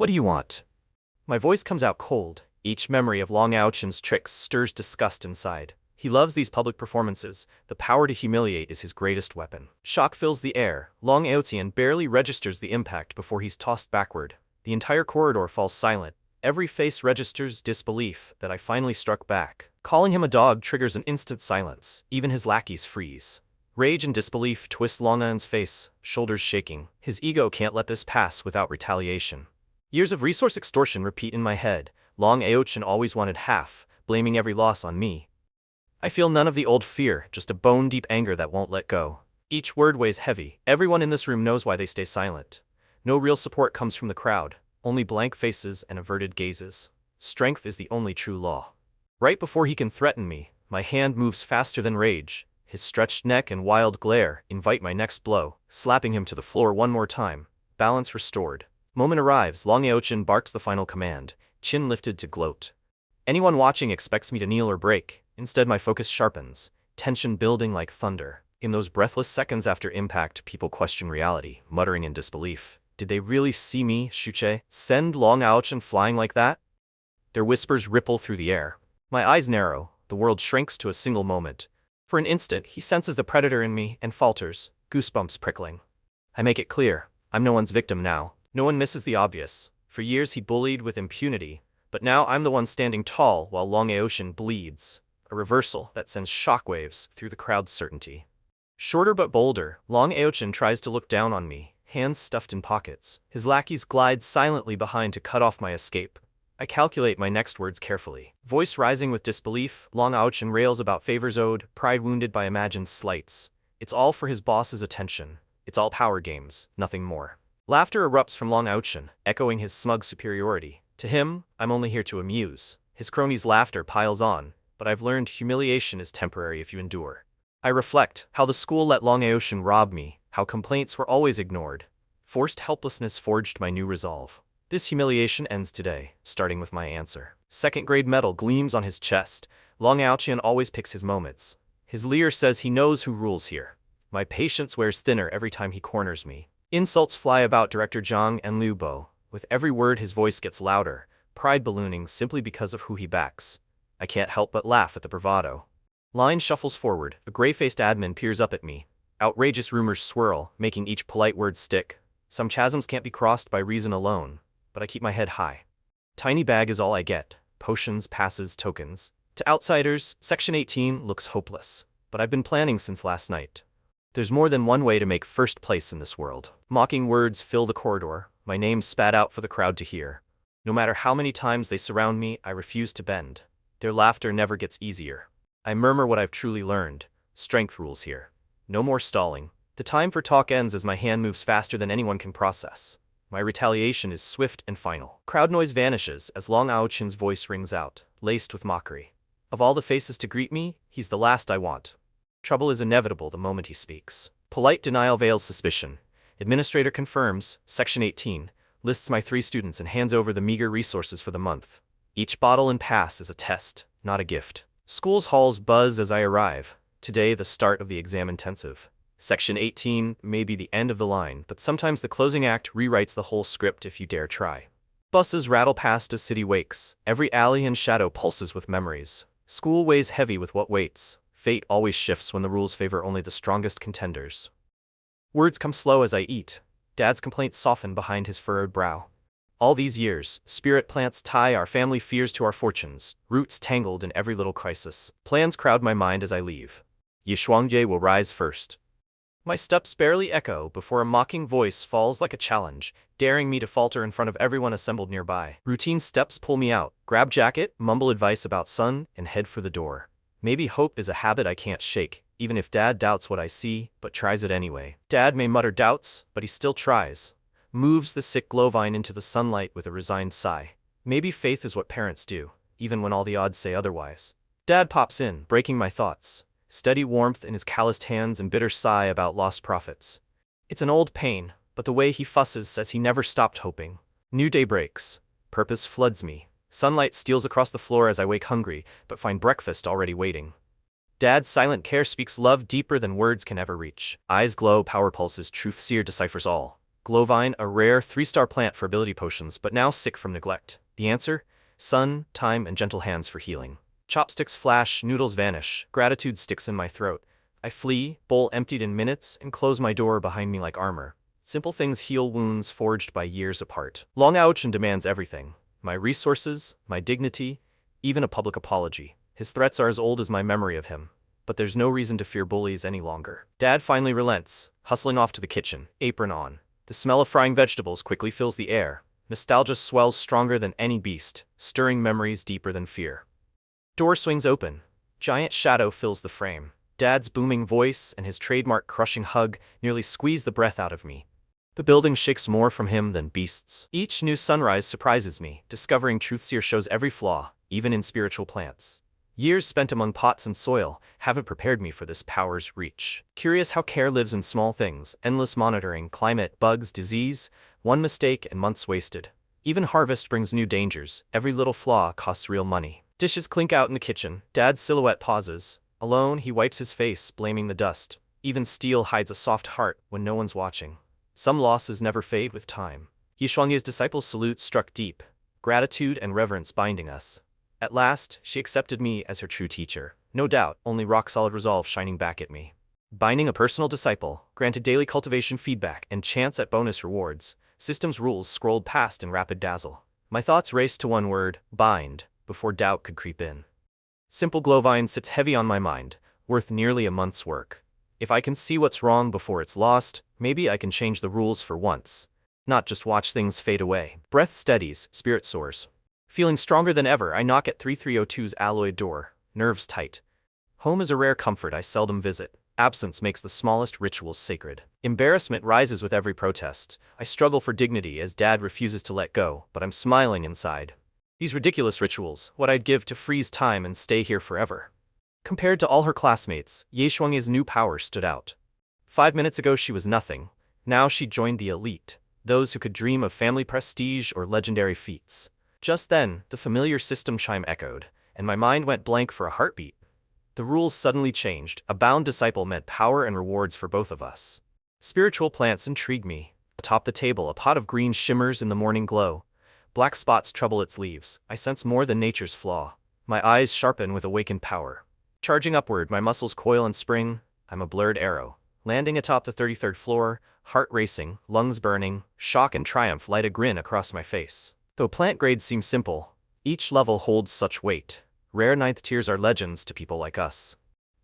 What do you want? My voice comes out cold. Each memory of Long Aochen's tricks stirs disgust inside. He loves these public performances. The power to humiliate is his greatest weapon. Shock fills the air. Long Aochen barely registers the impact before he's tossed backward. The entire corridor falls silent. Every face registers disbelief that I finally struck back. Calling him a dog triggers an instant silence. Even his lackeys freeze. Rage and disbelief twist Long Aochen's face, shoulders shaking. His ego can't let this pass without retaliation. Years of resource extortion repeat in my head. Long Aochen always wanted half, blaming every loss on me. I feel none of the old fear, just a bone-deep anger that won't let go. Each word weighs heavy. Everyone in this room knows why they stay silent. No real support comes from the crowd, only blank faces and averted gazes. Strength is the only true law. Right before he can threaten me, my hand moves faster than rage. His stretched neck and wild glare invite my next blow, slapping him to the floor one more time. Balance restored. Moment arrives. Long Aochen barks the final command, chin lifted to gloat. Anyone watching expects me to kneel or break. Instead, my focus sharpens, tension building like thunder. In those breathless seconds after impact, people question reality, muttering in disbelief. Did they really see me, Shuche, send Long Aochen flying like that? Their whispers ripple through the air. My eyes narrow, the world shrinks to a single moment. For an instant, he senses the predator in me and falters, goosebumps prickling. I make it clear, I'm no one's victim now. No one misses the obvious. For years he bullied with impunity, but now I'm the one standing tall while Long Aochen bleeds. A reversal that sends shockwaves through the crowd's certainty. Shorter but bolder, Long Aochen tries to look down on me, hands stuffed in pockets. His lackeys glide silently behind to cut off my escape. I calculate my next words carefully. Voice rising with disbelief, Long Aochen rails about favors owed, pride wounded by imagined slights. It's all for his boss's attention. It's all power games, nothing more. Laughter erupts from Long Aochen, echoing his smug superiority. To him, I'm only here to amuse. His cronies' laughter piles on. But I've learned humiliation is temporary if you endure. I reflect how the school let Long Aochen rob me, how complaints were always ignored. Forced helplessness forged my new resolve. This humiliation ends today, starting with my answer. Second grade medal gleams on his chest. Long Aochen always picks his moments. His leer says he knows who rules here. My patience wears thinner every time he corners me. Insults fly about Director Zhang and Liu Bo. With every word his voice gets louder, pride ballooning simply because of who he backs. I can't help but laugh at the bravado. Line shuffles forward. A gray-faced admin peers up at me. Outrageous rumors swirl, making each polite word stick. Some chasms can't be crossed by reason alone, but I keep my head high. Tiny bag is all I get. Potions, passes, tokens. To outsiders, Section 18 looks hopeless. But I've been planning since last night. There's more than one way to make first place in this world. Mocking words fill the corridor, my name spat out for the crowd to hear. No matter how many times they surround me, I refuse to bend. Their laughter never gets easier. I murmur what I've truly learned. Strength rules here. No more stalling. The time for talk ends as my hand moves faster than anyone can process. My retaliation is swift and final. Crowd noise vanishes as Long Aochen's voice rings out, laced with mockery. Of all the faces to greet me, he's the last I want. Trouble is inevitable the moment he speaks. Polite denial veils suspicion. Administrator confirms, Section 18, lists my 3 students and hands over the meager resources for the month. Each bottle and pass is a test, not a gift. School's halls buzz as I arrive. Today, the start of the exam intensive. Section 18 may be the end of the line, but sometimes the closing act rewrites the whole script if you dare try. Buses rattle past as city wakes. Every alley and shadow pulses with memories. School weighs heavy with what waits. Fate always shifts when the rules favor only the strongest contenders. Words come slow as I eat. Dad's complaints soften behind his furrowed brow. All these years, spirit plants tie our family fears to our fortunes, roots tangled in every little crisis. Plans crowd my mind as I leave. Yi Shuangjie will rise first. My steps barely echo before a mocking voice falls like a challenge, daring me to falter in front of everyone assembled nearby. Routine steps pull me out, grab jacket, mumble advice about sun, and head for the door. Maybe hope is a habit I can't shake, even if Dad doubts what I see, but tries it anyway. Dad may mutter doubts, but he still tries. Moves the sick glowvine into the sunlight with a resigned sigh. Maybe faith is what parents do, even when all the odds say otherwise. Dad pops in, breaking my thoughts. Steady warmth in his calloused hands and bitter sigh about lost profits. It's an old pain, but the way he fusses says he never stopped hoping. New day breaks. Purpose floods me. Sunlight steals across the floor as I wake hungry, but find breakfast already waiting. Dad's silent care speaks love deeper than words can ever reach. Eyes glow, power pulses, truth seer deciphers all. Glowvine, a rare 3-star plant for ability potions, but now sick from neglect. The answer? Sun, time, and gentle hands for healing. Chopsticks flash, noodles vanish, gratitude sticks in my throat. I flee, bowl emptied in minutes, and close my door behind me like armor. Simple things heal wounds forged by years apart. Long Aochan demands everything. My resources, my dignity, even a public apology. His threats are as old as my memory of him. But there's no reason to fear bullies any longer. Dad finally relents, hustling off to the kitchen, apron on. The smell of frying vegetables quickly fills the air. Nostalgia swells stronger than any beast, stirring memories deeper than fear. Door swings open. Giant shadow fills the frame. Dad's booming voice and his trademark crushing hug nearly squeeze the breath out of me. The building shakes more from him than beasts. Each new sunrise surprises me, discovering Truthseer shows every flaw, even in spiritual plants. Years spent among pots and soil haven't prepared me for this power's reach. Curious how care lives in small things, endless monitoring, climate, bugs, disease, one mistake and months wasted. Even harvest brings new dangers, every little flaw costs real money. Dishes clink out in the kitchen, Dad's silhouette pauses. Alone, he wipes his face, blaming the dust. Even steel hides a soft heart when no one's watching. Some losses never fade with time. Yishuangye's disciples' salute struck deep, gratitude and reverence binding us. At last, she accepted me as her true teacher. No doubt, only rock-solid resolve shining back at me. Binding a personal disciple, granted daily cultivation feedback and chance at bonus rewards, systems rules scrolled past in rapid dazzle. My thoughts raced to one word, bind, before doubt could creep in. Simple Glowvine sits heavy on my mind, worth nearly a month's work. If I can see what's wrong before it's lost, maybe I can change the rules for once. Not just watch things fade away. Breath steadies, spirit soars. Feeling stronger than ever, I knock at 3302's alloyed door, nerves tight. Home is a rare comfort I seldom visit. Absence makes the smallest rituals sacred. Embarrassment rises with every protest. I struggle for dignity as Dad refuses to let go, but I'm smiling inside. These ridiculous rituals, what I'd give to freeze time and stay here forever. Compared to all her classmates, Yishuangye's new power stood out. 5 minutes ago she was nothing. Now she joined the elite, those who could dream of family prestige or legendary feats. Just then, the familiar system chime echoed, and my mind went blank for a heartbeat. The rules suddenly changed. A bound disciple meant power and rewards for both of us. Spiritual plants intrigue me. Atop the table, a pot of green shimmers in the morning glow. Black spots trouble its leaves. I sense more than nature's flaw. My eyes sharpen with awakened power. Charging upward, my muscles coil and spring. I'm a blurred arrow. Landing atop the 33rd floor, heart racing, lungs burning, shock and triumph light a grin across my face. Though plant grades seem simple, each level holds such weight. Rare 9th tiers are legends to people like us.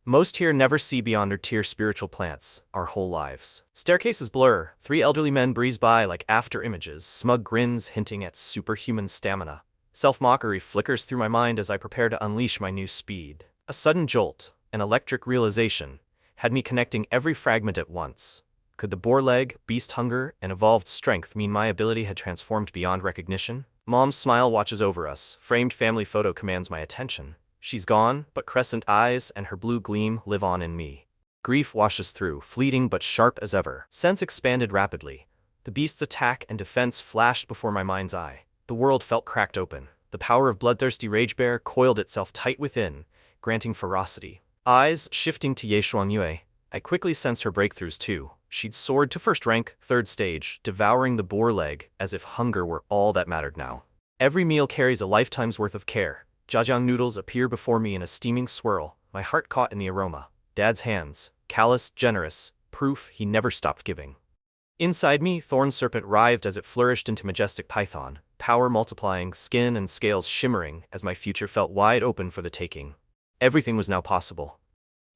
Most here never see beyond their tier spiritual plants, our whole lives. Staircases blur, 3 elderly men breeze by like after images, smug grins hinting at superhuman stamina. Self-mockery flickers through my mind as I prepare to unleash my new speed. A sudden jolt, an electric realization, had me connecting every fragment at once. Could the boar leg, beast hunger, and evolved strength mean my ability had transformed beyond recognition? Mom's smile watches over us. Framed family photo commands my attention. She's gone, but crescent eyes and her blue gleam live on in me. Grief washes through, fleeting but sharp as ever. Sense expanded rapidly. The beast's attack and defense flashed before my mind's eye. The world felt cracked open. The power of bloodthirsty ragebear coiled itself tight within, granting ferocity. Eyes shifting to Yishuangye, I quickly sense her breakthroughs too. She'd soared to first rank, 3rd stage, devouring the boar leg, as if hunger were all that mattered now. Every meal carries a lifetime's worth of care. Jajang noodles appear before me in a steaming swirl, my heart caught in the aroma. Dad's hands, callous, generous, proof he never stopped giving. Inside me, thorn serpent writhed as it flourished into majestic python, power multiplying, skin and scales shimmering as my future felt wide open for the taking. Everything was now possible.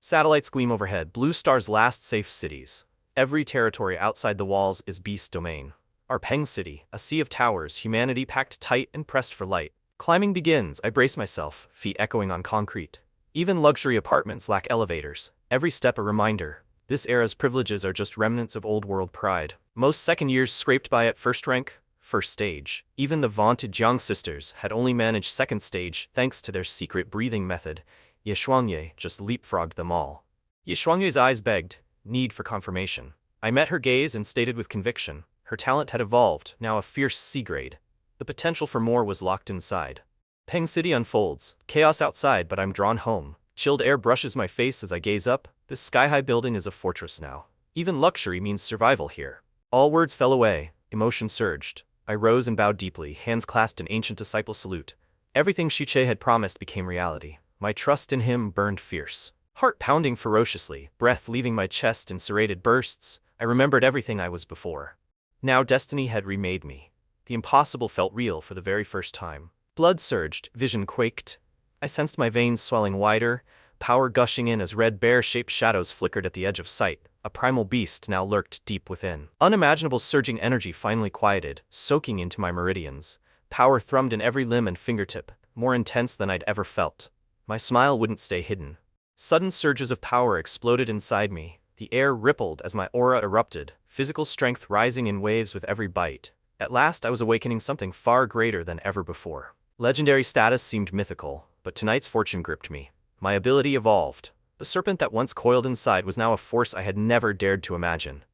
Satellites gleam overhead, blue stars last safe cities. Every territory outside the walls is beast domain. Our Peng City, a sea of towers, humanity packed tight and pressed for light. Climbing begins, I brace myself, feet echoing on concrete. Even luxury apartments lack elevators, every step a reminder. This era's privileges are just remnants of old-world pride. Most second years scraped by at first rank, 1st stage. Even the vaunted Jiang sisters had only managed 2nd stage thanks to their secret breathing method. Yishuangye just leapfrogged them all. Yishuangye's eyes begged, need for confirmation. I met her gaze and stated with conviction, her talent had evolved, now a fierce C-grade. The potential for more was locked inside. Peng City unfolds, chaos outside but I'm drawn home. Chilled air brushes my face as I gaze up, this sky-high building is a fortress now. Even luxury means survival here. All words fell away, emotion surged. I rose and bowed deeply, hands clasped in ancient disciple salute. Everything Shiche had promised became reality. My trust in him burned fierce. Heart pounding ferociously, breath leaving my chest in serrated bursts, I remembered everything I was before. Now destiny had remade me. The impossible felt real for the very first time. Blood surged, vision quaked. I sensed my veins swelling wider, power gushing in as red bear-shaped shadows flickered at the edge of sight. A primal beast now lurked deep within. Unimaginable surging energy finally quieted, soaking into my meridians. Power thrummed in every limb and fingertip, more intense than I'd ever felt. My smile wouldn't stay hidden. Sudden surges of power exploded inside me. The air rippled as my aura erupted, physical strength rising in waves with every bite. At last I was awakening something far greater than ever before. Legendary status seemed mythical, but tonight's fortune gripped me. My ability evolved. The serpent that once coiled inside was now a force I had never dared to imagine.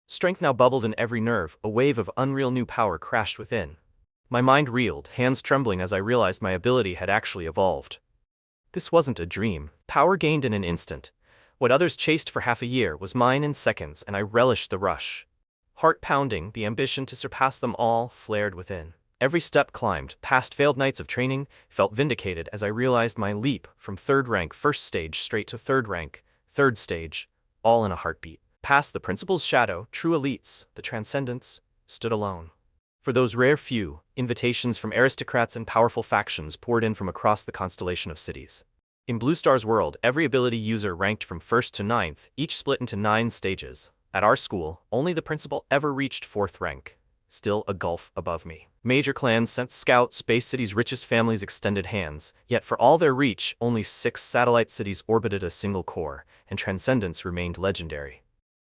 Strength now bubbled in every nerve, a wave of unreal new power crashed within. My mind reeled, hands trembling as I realized my ability had actually evolved. This wasn't a dream. Power gained in an instant. What others chased for half a year was mine in seconds, and I relished the rush. Heart pounding, the ambition to surpass them all flared within. Every step climbed, past failed nights of training, felt vindicated as I realized my leap from third rank first stage straight to third rank, third stage, all in a heartbeat. Past the principal's shadow, true elites, the transcendents, stood alone. For those rare few, invitations from aristocrats and powerful factions poured in from across the constellation of cities. In Blue Star's world, every ability user ranked from 1st to 9th, each split into 9 stages. At our school, only the principal ever reached 4th rank. Still a gulf above me. Major clans sent scouts, Space City's richest families extended hands, yet for all their reach, only 6 satellite cities orbited a single core, and transcendence remained legendary.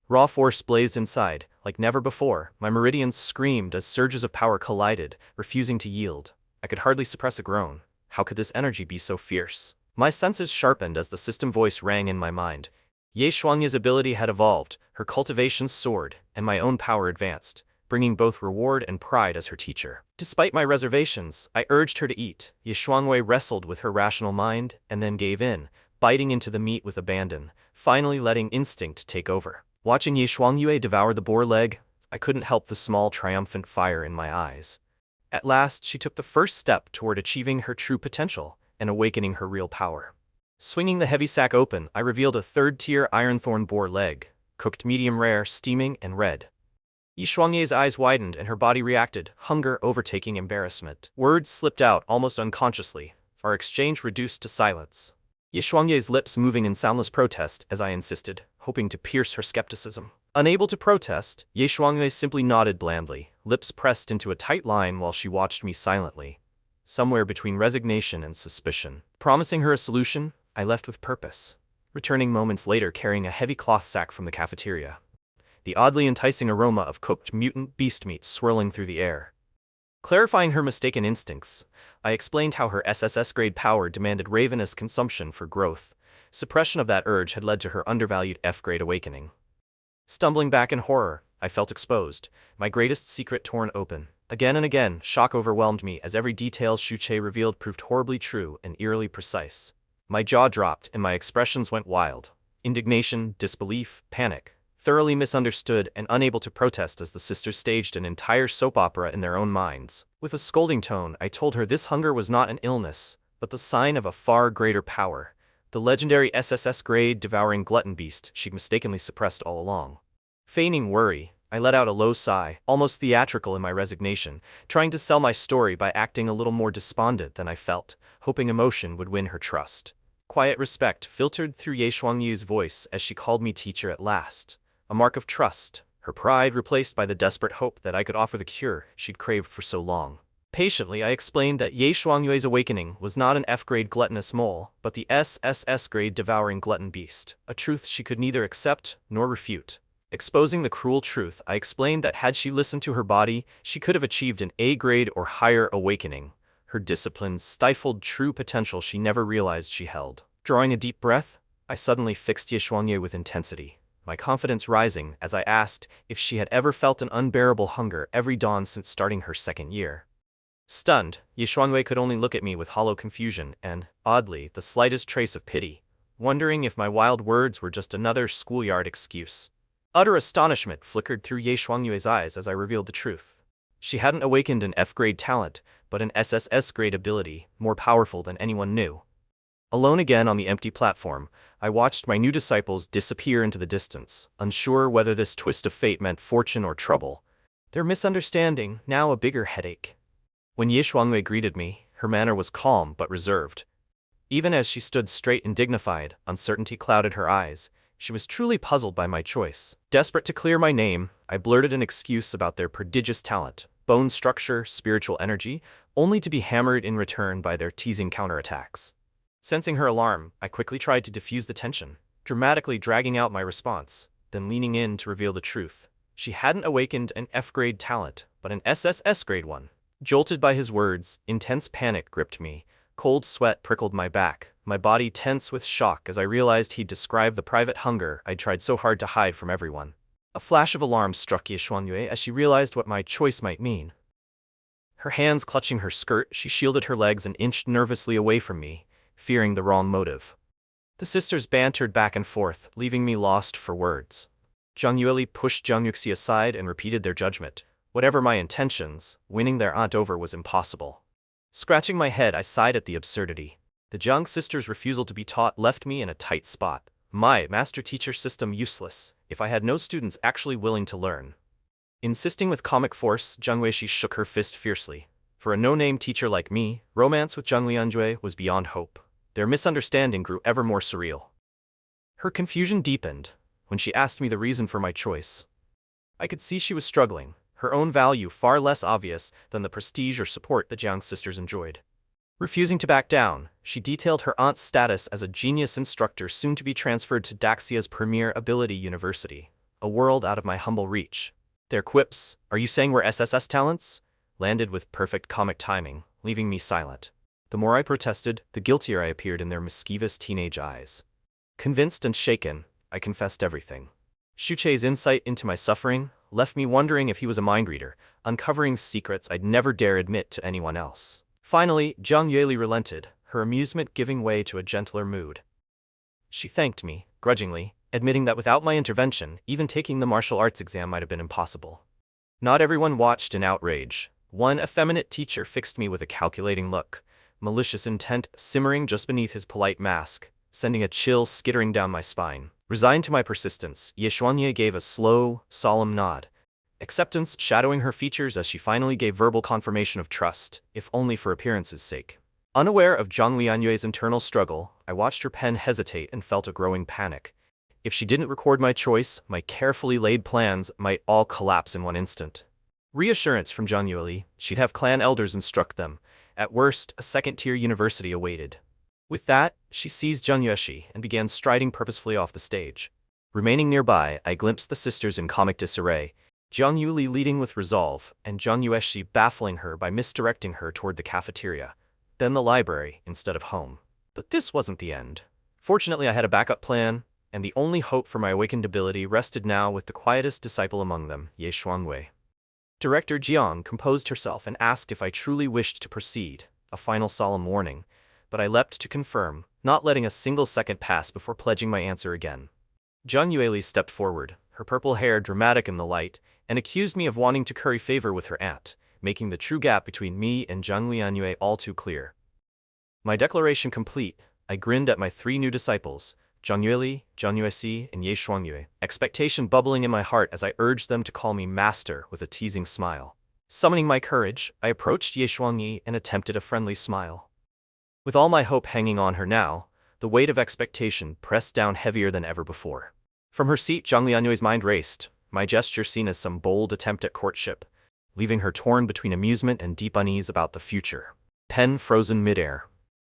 Raw force blazed inside, like never before. My meridians screamed as surges of power collided, refusing to yield. I could hardly suppress a groan. How could this energy be so fierce? My senses sharpened as the system voice rang in my mind. Ye Shuangye's ability had evolved, her cultivation soared, and my own power advanced, bringing both reward and pride as her teacher. Despite my reservations, I urged her to eat. Ye Shuangwei wrestled with her rational mind, and then gave in, biting into the meat with abandon, finally letting instinct take over. Watching Ye Shuangyue devour the boar leg, I couldn't help the small triumphant fire in my eyes. At last she took the first step toward achieving her true potential, and awakening her real power. Swinging the heavy sack open, I revealed a third-tier ironthorn boar leg, cooked medium rare, steaming, and red. Yi Shuangye's eyes widened and her body reacted, hunger overtaking embarrassment. Words slipped out almost unconsciously, our exchange reduced to silence. Yi Shuangye's lips moving in soundless protest as I insisted, hoping to pierce her skepticism. Unable to protest, Ye Shuangye simply nodded blandly, lips pressed into a tight line while she watched me silently. Somewhere between resignation and suspicion. Promising her a solution, I left with purpose, returning moments later carrying a heavy cloth sack from the cafeteria. The oddly enticing aroma of cooked mutant beast meat swirling through the air. Clarifying her mistaken instincts, I explained how her SSS-grade power demanded ravenous consumption for growth. Suppression of that urge had led to her undervalued F-grade awakening. Stumbling back in horror, I felt exposed, my greatest secret torn open. Again and again, shock overwhelmed me as every detail Shuche revealed proved horribly true and eerily precise. My jaw dropped and my expressions went wild. Indignation, disbelief, panic. Thoroughly misunderstood and unable to protest as the sisters staged an entire soap opera in their own minds. With a scolding tone, I told her this hunger was not an illness, but the sign of a far greater power. The legendary SSS-grade devouring glutton beast she'd mistakenly suppressed all along. Feigning worry, I let out a low sigh, almost theatrical in my resignation, trying to sell my story by acting a little more despondent than I felt, hoping emotion would win her trust. Quiet respect filtered through Ye Shuangyu's voice as she called me teacher at last, a mark of trust, her pride replaced by the desperate hope that I could offer the cure she'd craved for so long. Patiently, I explained that Ye Shuangyu's awakening was not an F-grade gluttonous mole, but the SSS-grade devouring glutton beast, a truth she could neither accept nor refute. Exposing the cruel truth, I explained that had she listened to her body, she could have achieved an A-grade or higher awakening. Her discipline stifled true potential she never realized she held. Drawing a deep breath, I suddenly fixed Ye Shuangye with intensity, my confidence rising as I asked if she had ever felt an unbearable hunger every dawn since starting her second year. Stunned, Ye Shuangye could only look at me with hollow confusion and, oddly, the slightest trace of pity, wondering if my wild words were just another schoolyard excuse. Utter astonishment flickered through Ye Shuangyue's eyes as I revealed the truth. She hadn't awakened an F-grade talent, but an SSS-grade ability, more powerful than anyone knew. Alone again on the empty platform, I watched my new disciples disappear into the distance, unsure whether this twist of fate meant fortune or trouble. Their misunderstanding, now a bigger headache. When Ye Shuangyue greeted me, her manner was calm but reserved. Even as she stood straight and dignified, uncertainty clouded her eyes. She was truly puzzled by my choice. Desperate to clear my name, I blurted an excuse about their prodigious talent, bone structure, spiritual energy, only to be hammered in return by their teasing counterattacks. Sensing her alarm, I quickly tried to diffuse the tension, dramatically dragging out my response, then leaning in to reveal the truth. She hadn't awakened an F-grade talent, but an SSS-grade one. Jolted by his words, intense panic gripped me. Cold sweat prickled my back, my body tense with shock as I realized he'd described the private hunger I'd tried so hard to hide from everyone. A flash of alarm struck Ye Shuangyue as she realized what my choice might mean. Her hands clutching her skirt, she shielded her legs and inched nervously away from me, fearing the wrong motive. The sisters bantered back and forth, leaving me lost for words. Zhang Yueli pushed Zhang Yuxi aside and repeated their judgment. Whatever my intentions, winning their aunt over was impossible. Scratching my head, I sighed at the absurdity. The Zhang sisters' refusal to be taught left me in a tight spot. My master-teacher system useless, if I had no students actually willing to learn. Insisting with comic force, Zhang Weishi shook her fist fiercely. For a no-name teacher like me, romance with Zhang Lianjue was beyond hope. Their misunderstanding grew ever more surreal. Her confusion deepened when she asked me the reason for my choice. I could see she was struggling, her own value far less obvious than the prestige or support the Jiang sisters enjoyed. Refusing to back down, she detailed her aunt's status as a genius instructor soon to be transferred to Daxia's premier ability university, a world out of my humble reach. Their quips, "Are you saying we're SSS talents?" landed with perfect comic timing, leaving me silent. The more I protested, the guiltier I appeared in their mischievous teenage eyes. Convinced and shaken, I confessed everything. Shuchei's insight into my suffering left me wondering if he was a mind reader, uncovering secrets I'd never dare admit to anyone else. Finally, Zhang Yueli relented, her amusement giving way to a gentler mood. She thanked me, grudgingly, admitting that without my intervention, even taking the martial arts exam might have been impossible. Not everyone watched in outrage. One effeminate teacher fixed me with a calculating look, malicious intent simmering just beneath his polite mask, sending a chill skittering down my spine. Resigned to my persistence, Ye Shuangyue gave a slow, solemn nod, acceptance shadowing her features as she finally gave verbal confirmation of trust, if only for appearance's sake. Unaware of Zhang Lianyue's internal struggle, I watched her pen hesitate and felt a growing panic. If she didn't record my choice, my carefully laid plans might all collapse in one instant. Reassurance from Zhang Yueli, she'd have clan elders instruct them. At worst, a second-tier university awaited. With that, she seized Zhang Yueshi and began striding purposefully off the stage. Remaining nearby, I glimpsed the sisters in comic disarray, Zhang Yueli leading with resolve, and Zhang Yueshi baffling her by misdirecting her toward the cafeteria, then the library instead of home. But this wasn't the end. Fortunately, I had a backup plan, and the only hope for my awakened ability rested now with the quietest disciple among them, Ye Shuangyue. Director Jiang composed herself and asked if I truly wished to proceed, a final solemn warning, but I leapt to confirm, not letting a single second pass before pledging my answer again. Zhang Yueli stepped forward, her purple hair dramatic in the light, and accused me of wanting to curry favor with her aunt, making the true gap between me and Zhang Lianyue all too clear. My declaration complete, I grinned at my three new disciples, Zhang Yueli, Zhang Yuexi, and Ye Shuangyue, expectation bubbling in my heart as I urged them to call me master with a teasing smile. Summoning my courage, I approached Ye Shuangyi and attempted a friendly smile. With all my hope hanging on her now, the weight of expectation pressed down heavier than ever before. From her seat, Zhang Lianyue's mind raced, my gesture seen as some bold attempt at courtship, leaving her torn between amusement and deep unease about the future. Pen frozen midair.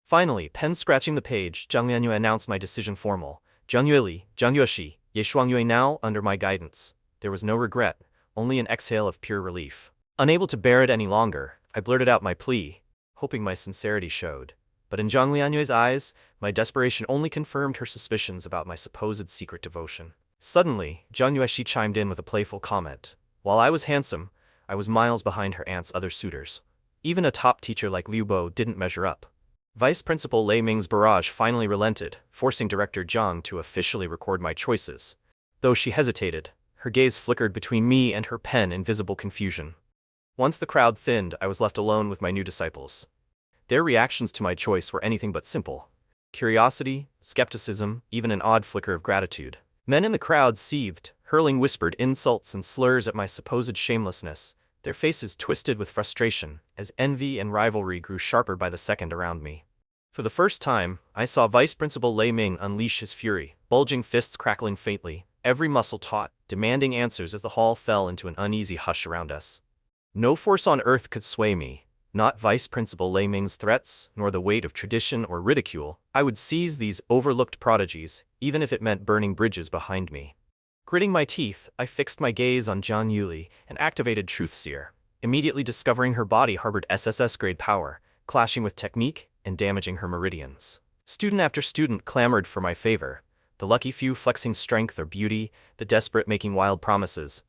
Finally, pen scratching the page, Zhang Lianyue announced my decision formal. Zhang Yueli, Zhang Yueshi, Ye Shuangyue now under my guidance. There was no regret, only an exhale of pure relief. Unable to bear it any longer, I blurted out my plea, hoping my sincerity showed. But in Zhang Lianyue's eyes, my desperation only confirmed her suspicions about my supposed secret devotion. Suddenly, Zhang Yueshi chimed in with a playful comment. While I was handsome, I was miles behind her aunt's other suitors. Even a top teacher like Liu Bo didn't measure up. Vice Principal Lei Ming's barrage finally relented, forcing Director Zhang to officially record my choices. Though she hesitated, Her gaze flickered between me and her pen in visible confusion. Once the crowd thinned, I was left alone with my new disciples. Their reactions to my choice were anything but simple. Curiosity, skepticism, even an odd flicker of gratitude. Men in the crowd seethed, hurling whispered insults and slurs at my supposed shamelessness, their faces twisted with frustration, as envy and rivalry grew sharper by the second around me. For the first time, I saw Vice Principal Lei Ming unleash his fury, bulging fists crackling faintly, every muscle taut, demanding answers as the hall fell into an uneasy hush around us. No force on earth could sway me, not Vice Principal Lei Ming's threats, nor the weight of tradition or ridicule. I would seize these overlooked prodigies, even if it meant burning bridges behind me. Gritting my teeth, I fixed my gaze on Jiang Yuli and activated Truth Seer, immediately discovering her body harbored SSS-grade power, clashing with technique and damaging her meridians. Student after student clamored for my favor, the lucky few flexing strength or beauty, the desperate making wild promises.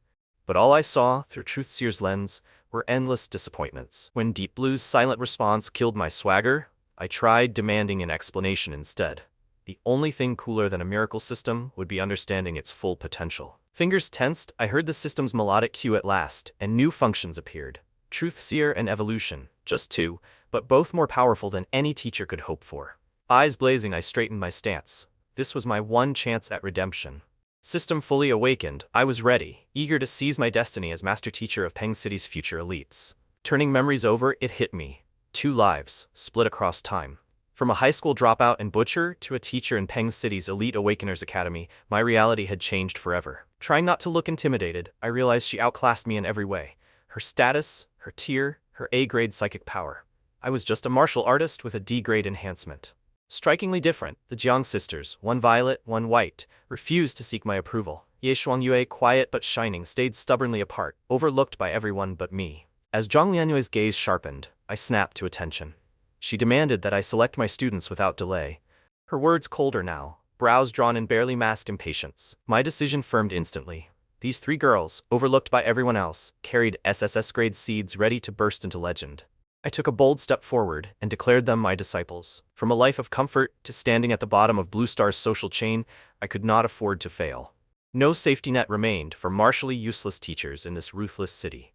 But all I saw, through Truth Seer's lens, were endless disappointments. When Deep Blue's silent response killed my swagger, I tried demanding an explanation instead. The only thing cooler than a miracle system would be understanding its full potential. Fingers tensed, I heard the system's melodic cue at last, and new functions appeared. Truth Seer and Evolution, just two, but both more powerful than any teacher could hope for. Eyes blazing, I straightened my stance. This was my one chance at redemption. System fully awakened, I was ready, eager to seize my destiny as master teacher of Peng City's future elites. Turning memories over, it hit me. 2 lives, split across time. From a high school dropout and butcher to a teacher in Peng City's elite Awakeners Academy, my reality had changed forever. Trying not to look intimidated, I realized she outclassed me in every way. Her status, her tier, her A-grade psychic power. I was just a martial artist with a D-grade enhancement. Strikingly different, the Jiang sisters, one violet, one white, refused to seek my approval. Ye Shuangyue, quiet but shining, stayed stubbornly apart, overlooked by everyone but me. As Zhang Lianyue's gaze sharpened, I snapped to attention. She demanded that I select my students without delay. Her words colder now, brows drawn in barely masked impatience. My decision firmed instantly. These 3 girls, overlooked by everyone else, carried SSS-grade seeds ready to burst into legend. I took a bold step forward and declared them my disciples. From a life of comfort to standing at the bottom of Blue Star's social chain, I could not afford to fail. No safety net remained for martially useless teachers in this ruthless city.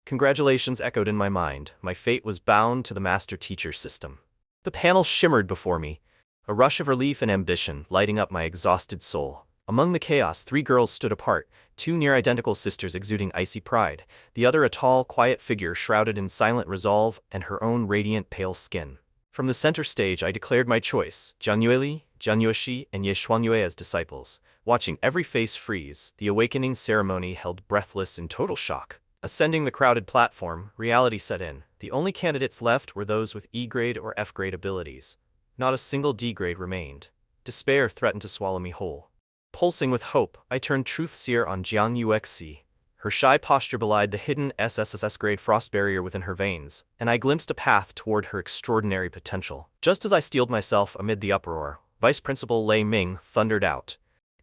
Congratulations echoed in my mind. My fate was bound to the master-teacher system. The panel shimmered before me, a rush of relief and ambition lighting up my exhausted soul. Among the chaos, 3 girls stood apart, 2 near-identical sisters exuding icy pride, the other a tall, quiet figure shrouded in silent resolve and her own radiant, pale skin. From the center stage, I declared my choice, Jiang Yueli, Jiang Yueshi, and Ye Shuangyue as disciples. Watching every face freeze, the awakening ceremony held breathless in total shock. Ascending the crowded platform, reality set in. The only candidates left were those with E-grade or F-grade abilities. Not a single D-grade remained. Despair threatened to swallow me whole. Pulsing with hope, I turned Truth Seer on Jiang Yuexi. Her shy posture belied the hidden SSS-grade frost barrier within her veins, and I glimpsed a path toward her extraordinary potential. Just as I steeled myself amid the uproar, Vice Principal Lei Ming thundered out,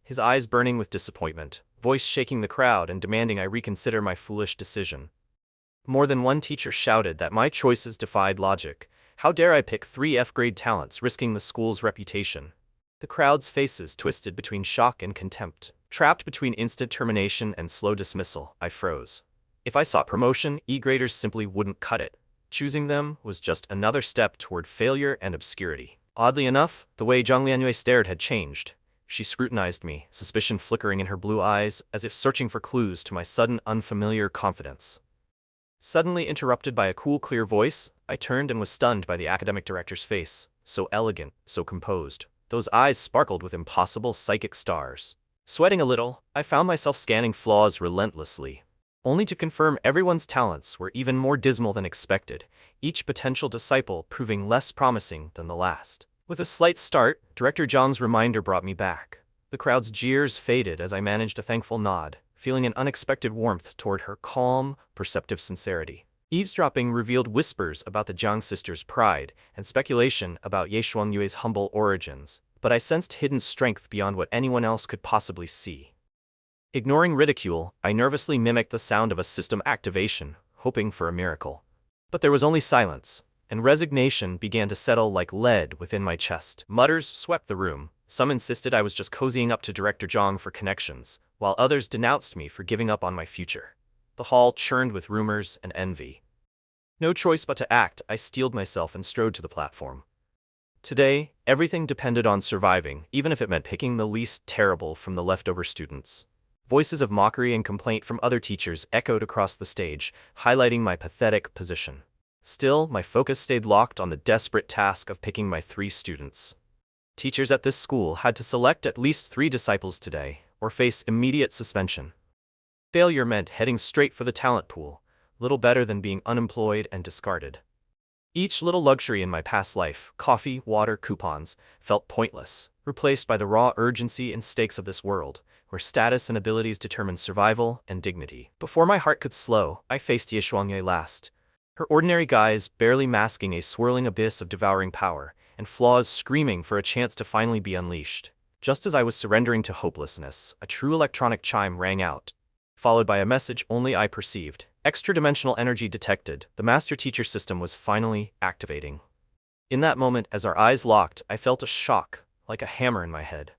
his eyes burning with disappointment, voice shaking the crowd and demanding I reconsider my foolish decision. More than one teacher shouted that my choices defied logic. How dare I pick 3 F-grade talents, risking the school's reputation? The crowd's faces twisted between shock and contempt. Trapped between instant termination and slow dismissal, I froze. If I sought promotion, E-graders simply wouldn't cut it. Choosing them was just another step toward failure and obscurity. Oddly enough, the way Zhang Lianyue stared had changed. She scrutinized me, suspicion flickering in her blue eyes, as if searching for clues to my sudden, unfamiliar confidence. Suddenly interrupted by a cool, clear voice, I turned and was stunned by the academic director's face. So elegant, so composed. Those eyes sparkled with impossible psychic stars. Sweating a little, I found myself scanning flaws relentlessly, only to confirm everyone's talents were even more dismal than expected, each potential disciple proving less promising than the last. With a slight start, Director Zhang's reminder brought me back. The crowd's jeers faded as I managed a thankful nod, feeling an unexpected warmth toward her calm, perceptive sincerity. Eavesdropping revealed whispers about the Jiang sisters' pride and speculation about Ye Shuangyue's humble origins, but I sensed hidden strength beyond what anyone else could possibly see. Ignoring ridicule, I nervously mimicked the sound of a system activation, hoping for a miracle. But there was only silence, and resignation began to settle like lead within my chest. Mutters swept the room, Some insisted I was just cozying up to Director Zhang for connections, while others denounced me for giving up on my future. The hall churned with rumors and envy. No choice but to act, I steeled myself and strode to the platform. Today, everything depended on surviving, even if it meant picking the least terrible from the leftover students. Voices of mockery and complaint from other teachers echoed across the stage, highlighting my pathetic position. Still, my focus stayed locked on the desperate task of picking my 3 students. Teachers at this school had to select at least 3 disciples today, or face immediate suspension. Failure meant heading straight for the talent pool, little better than being unemployed and discarded. Each little luxury in my past life, coffee, water, coupons, felt pointless, replaced by the raw urgency and stakes of this world, where status and abilities determine survival and dignity. Before my heart could slow, I faced Ye Shuangye last. Her ordinary guise barely masking a swirling abyss of devouring power, and flaws screaming for a chance to finally be unleashed. Just as I was surrendering to hopelessness, a true electronic chime rang out, followed by a message only I perceived. Extra-dimensional energy detected. The master-teacher system was finally activating. In that moment, as our eyes locked, I felt a shock, like a hammer in my head.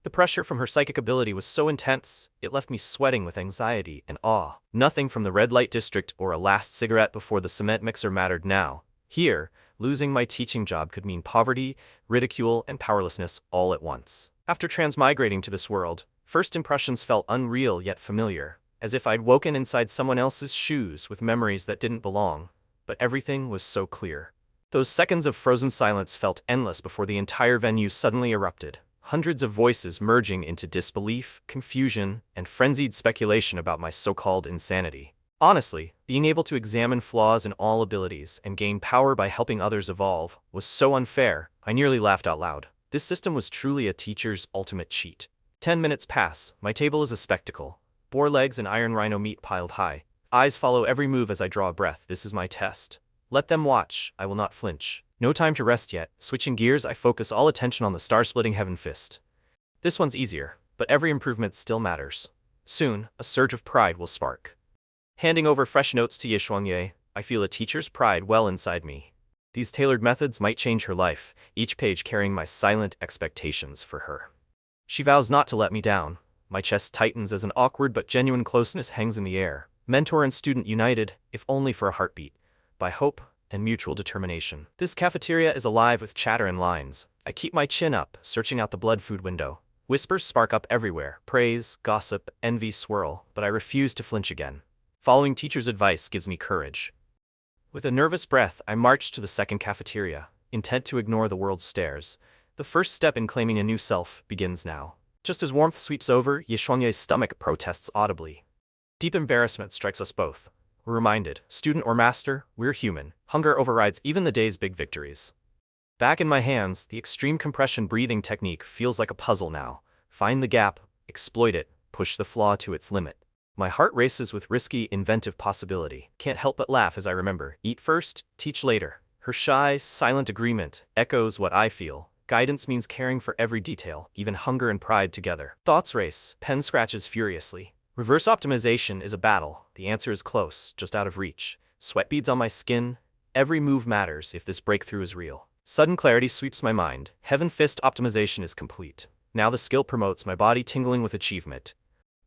The pressure from her psychic ability was so intense, it left me sweating with anxiety and awe. Nothing from the red light district or a last cigarette before the cement mixer mattered now. Here, losing my teaching job could mean poverty, ridicule, and powerlessness all at once. After transmigrating to this world, first impressions felt unreal yet familiar, as if I'd woken inside someone else's shoes with memories that didn't belong. But everything was so clear. Those seconds of frozen silence felt endless before the entire venue suddenly erupted. Hundreds of voices merging into disbelief, confusion, and frenzied speculation about my so-called insanity. Honestly, being able to examine flaws in all abilities and gain power by helping others evolve was so unfair, I nearly laughed out loud. This system was truly a teacher's ultimate cheat. 10 minutes pass, my table is a spectacle. Boar legs and iron rhino meat piled high. Eyes follow every move as I draw a breath. This is my test. Let them watch, I will not flinch. No time to rest yet. Switching gears, I focus all attention on the star-splitting heaven fist. This one's easier, but every improvement still matters. Soon, a surge of pride will spark. Handing over fresh notes to Ye Shuangye, I feel a teacher's pride well inside me. These tailored methods might change her life, each page carrying my silent expectations for her. She vows not to let me down. My chest tightens as an awkward but genuine closeness hangs in the air. Mentor and student united, if only for a heartbeat, by hope and mutual determination. This cafeteria is alive with chatter and lines. I keep my chin up, searching out the blood food window. Whispers spark up everywhere. Praise, gossip, envy swirl, but I refuse to flinch again. Following teacher's advice gives me courage. With a nervous breath, I march to the second cafeteria, intent to ignore the world's stares. The first step in claiming a new self begins now. Just as warmth sweeps over, Ye Shuangye's stomach protests audibly. Deep embarrassment strikes us both. We're reminded, student or master, we're human. Hunger overrides even the day's big victories. Back in my hands, the extreme compression breathing technique feels like a puzzle now. Find the gap, exploit it, push the flaw to its limit. My heart races with risky, inventive possibility. Can't help but laugh as I remember. Eat first, teach later. Her shy, silent agreement echoes what I feel. Guidance means caring for every detail, even hunger and pride together. Thoughts race, pen scratches furiously. Reverse optimization is a battle. The answer is close, just out of reach. Sweat beads on my skin. Every move matters if this breakthrough is real. Sudden clarity sweeps my mind. Heaven fist optimization is complete. Now the skill promotes, my body tingling with achievement.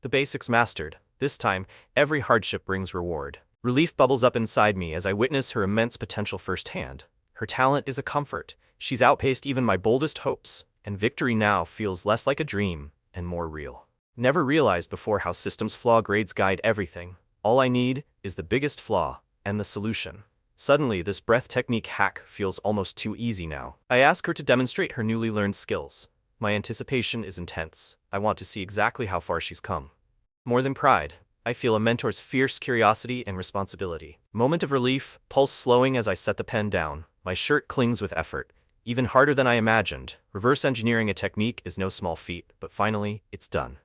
The basics mastered. This time, every hardship brings reward. Relief bubbles up inside me as I witness her immense potential firsthand. Her talent is a comfort. She's outpaced even my boldest hopes, and victory now feels less like a dream and more real. Never realized before how systems flaw grades guide everything. All I need is the biggest flaw and the solution. Suddenly, this breath technique hack feels almost too easy now. I ask her to demonstrate her newly learned skills. My anticipation is intense. I want to see exactly how far she's come. More than pride, I feel a mentor's fierce curiosity and responsibility. Moment of relief, pulse slowing as I set the pen down. My shirt clings with effort. Even harder than I imagined. Reverse engineering a technique is no small feat, but finally, it's done.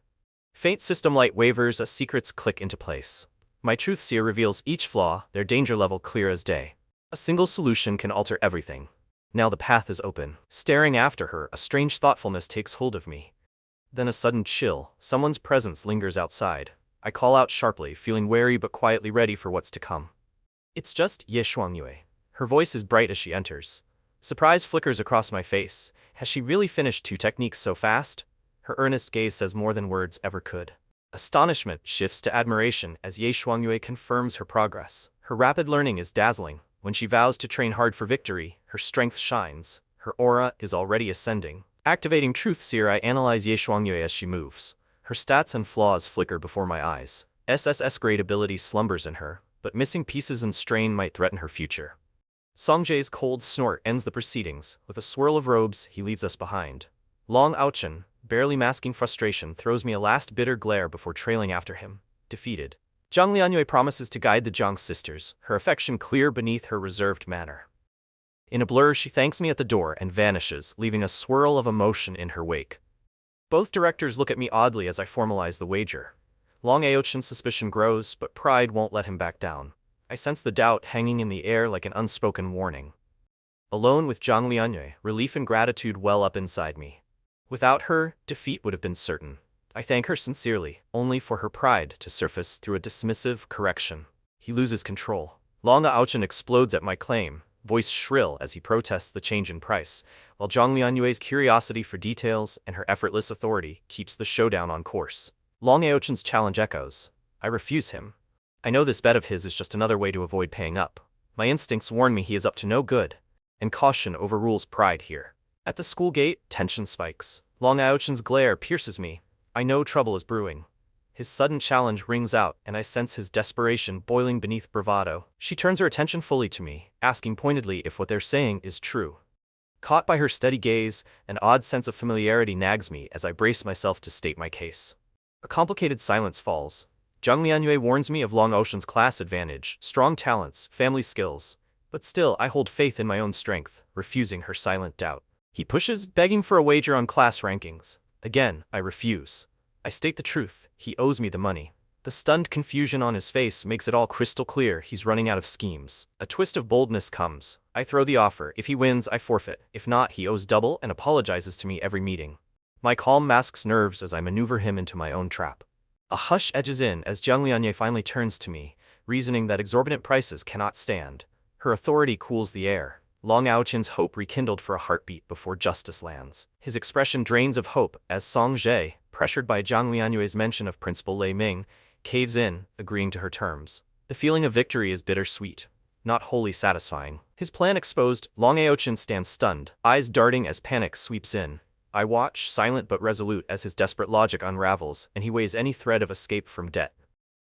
Faint system light wavers as secrets click into place. My truth seer reveals each flaw, their danger level clear as day. A single solution can alter everything. Now the path is open. Staring after her, a strange thoughtfulness takes hold of me. Then a sudden chill. Someone's presence lingers outside. I call out sharply, feeling wary but quietly ready for what's to come. It's just Ye Shuangye. Her voice is bright as she enters. Surprise flickers across my face. Has she really finished 2 techniques so fast? Her earnest gaze says more than words ever could. Astonishment shifts to admiration as Ye Shuangyue confirms her progress. Her rapid learning is dazzling. When she vows to train hard for victory, her strength shines. Her aura is already ascending. Activating Truth Seer, I analyze Ye Shuangyue as she moves. Her stats and flaws flicker before my eyes. SSS grade ability slumbers in her, but missing pieces and strain might threaten her future. Songjae's cold snort ends the proceedings. With a swirl of robes, he leaves us behind. Long Aochen, barely masking frustration, throws me a last bitter glare before trailing after him, defeated. Zhang Lianyue promises to guide the Zhang sisters, her affection clear beneath her reserved manner. In a blur, she thanks me at the door and vanishes, leaving a swirl of emotion in her wake. Both directors look at me oddly as I formalize the wager. Long Aochen's suspicion grows, but pride won't let him back down. I sense the doubt hanging in the air like an unspoken warning. Alone with Zhang Lianyue, relief and gratitude well up inside me. Without her, defeat would have been certain. I thank her sincerely, only for her pride to surface through a dismissive correction. He loses control. Long Aochen explodes at my claim, voice shrill as he protests the change in price, while Zhang Lianyue's curiosity for details and her effortless authority keeps the showdown on course. Long Aochen's challenge echoes. I refuse him. I know this bet of his is just another way to avoid paying up. My instincts warn me he is up to no good, and caution overrules pride here. At the school gate, tension spikes. Long Aochen's glare pierces me. I know trouble is brewing. His sudden challenge rings out, and I sense his desperation boiling beneath bravado. She turns her attention fully to me, asking pointedly if what they're saying is true. Caught by her steady gaze, an odd sense of familiarity nags me as I brace myself to state my case. A complicated silence falls. Zhang Lianyue warns me of Long Aochen's class advantage, strong talents, family skills. But still, I hold faith in my own strength, refusing her silent doubt. He pushes, begging for a wager on class rankings. Again, I refuse. I state the truth, he owes me the money. The stunned confusion on his face makes it all crystal clear he's running out of schemes. A twist of boldness comes. I throw the offer. If he wins, I forfeit. If not, he owes double and apologizes to me every meeting. My calm masks nerves as I maneuver him into my own trap. A hush edges in as Zhang Lianyue finally turns to me, reasoning that exorbitant prices cannot stand. Her authority cools the air. Long Aochen's hope rekindled for a heartbeat before justice lands. His expression drains of hope as Song Jae, pressured by Zhang Lianyue's mention of Principal Lei Ming, caves in, agreeing to her terms. The feeling of victory is bittersweet, not wholly satisfying. His plan exposed, Long Aochen stands stunned, eyes darting as panic sweeps in. I watch, silent but resolute, as his desperate logic unravels, and he weighs any thread of escape from debt.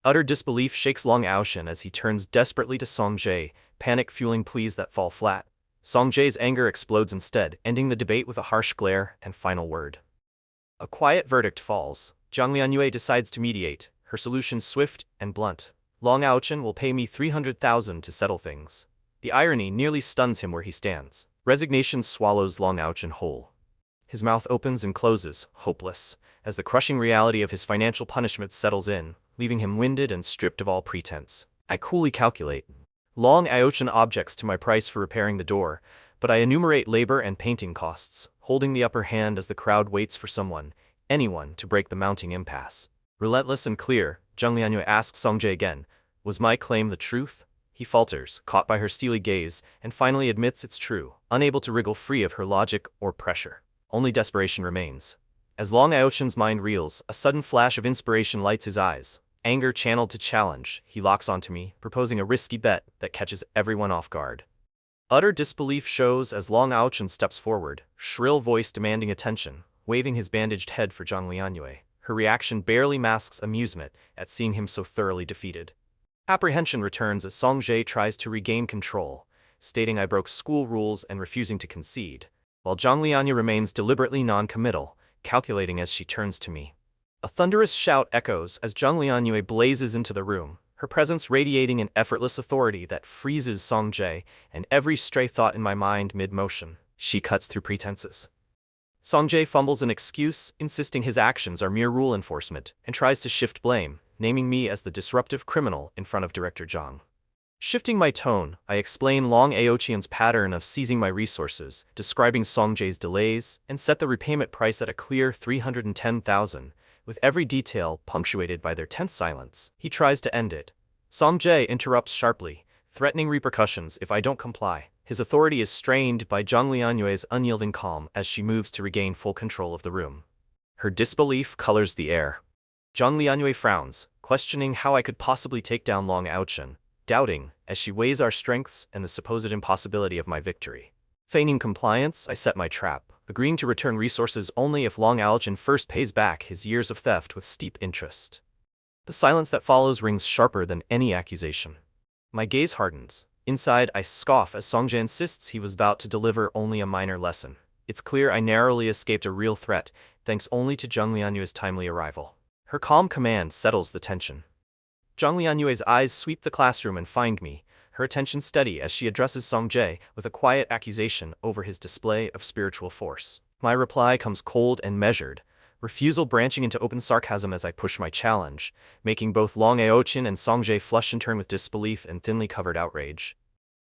Utter disbelief shakes Long Aochen as he turns desperately to Song Jae, panic fueling pleas that fall flat. Song Jae's anger explodes instead, ending the debate with a harsh glare and final word. A quiet verdict falls. Zhang Lianyue decides to mediate, her solution swift and blunt. Long Aochen will pay me 300,000 to settle things. The irony nearly stuns him where he stands. Resignation swallows Long Aochen whole. His mouth opens and closes, hopeless, as the crushing reality of his financial punishment settles in, leaving him winded and stripped of all pretense. I coolly calculate. Long Aochen objects to my price for repairing the door, but I enumerate labor and painting costs, holding the upper hand as the crowd waits for someone, anyone, to break the mounting impasse. Relentless and clear, Zhang Lianyue asks Song Jae again, was my claim the truth? He falters, caught by her steely gaze, and finally admits it's true, unable to wriggle free of her logic or pressure. Only desperation remains. As Long Aochen's mind reels, a sudden flash of inspiration lights his eyes. Anger channeled to challenge, he locks onto me, proposing a risky bet that catches everyone off guard. Utter disbelief shows as Long Aochen steps forward, shrill voice demanding attention, waving his bandaged head for Zhang Lianyue. Her reaction barely masks amusement at seeing him so thoroughly defeated. Apprehension returns as Song Jae tries to regain control, stating I broke school rules and refusing to concede, while Zhang Lianyue remains deliberately non-committal, calculating as she turns to me. A thunderous shout echoes as Zhang Lianyue blazes into the room, her presence radiating an effortless authority that freezes Song Jae and every stray thought in my mind mid-motion. She cuts through pretenses. Song Jae fumbles an excuse, insisting his actions are mere rule enforcement, and tries to shift blame, naming me as the disruptive criminal in front of Director Zhang. Shifting my tone, I explain Long Aochen's pattern of seizing my resources, describing Song Jae's delays, and set the repayment price at a clear 310,000, with every detail punctuated by their tense silence. He tries to end it. Song Jae interrupts sharply, threatening repercussions if I don't comply. His authority is strained by Zhang Lianyue's unyielding calm as she moves to regain full control of the room. Her disbelief colors the air. Zhang Lianyue frowns, questioning how I could possibly take down Long Aochen, doubting as she weighs our strengths and the supposed impossibility of my victory. Feigning compliance, I set my trap, agreeing to return resources only if Long Aochen first pays back his years of theft with steep interest. The silence that follows rings sharper than any accusation. My gaze hardens. Inside, I scoff as Songjae insists he was about to deliver only a minor lesson. It's clear I narrowly escaped a real threat, thanks only to Zhang Lianyue's timely arrival. Her calm command settles the tension. Zhang Lianyue's eyes sweep the classroom and find me, her attention steady as she addresses Songjae with a quiet accusation over his display of spiritual force. My reply comes cold and measured, refusal branching into open sarcasm as I push my challenge, making both Long Aochen and Songjae flush in turn with disbelief and thinly covered outrage.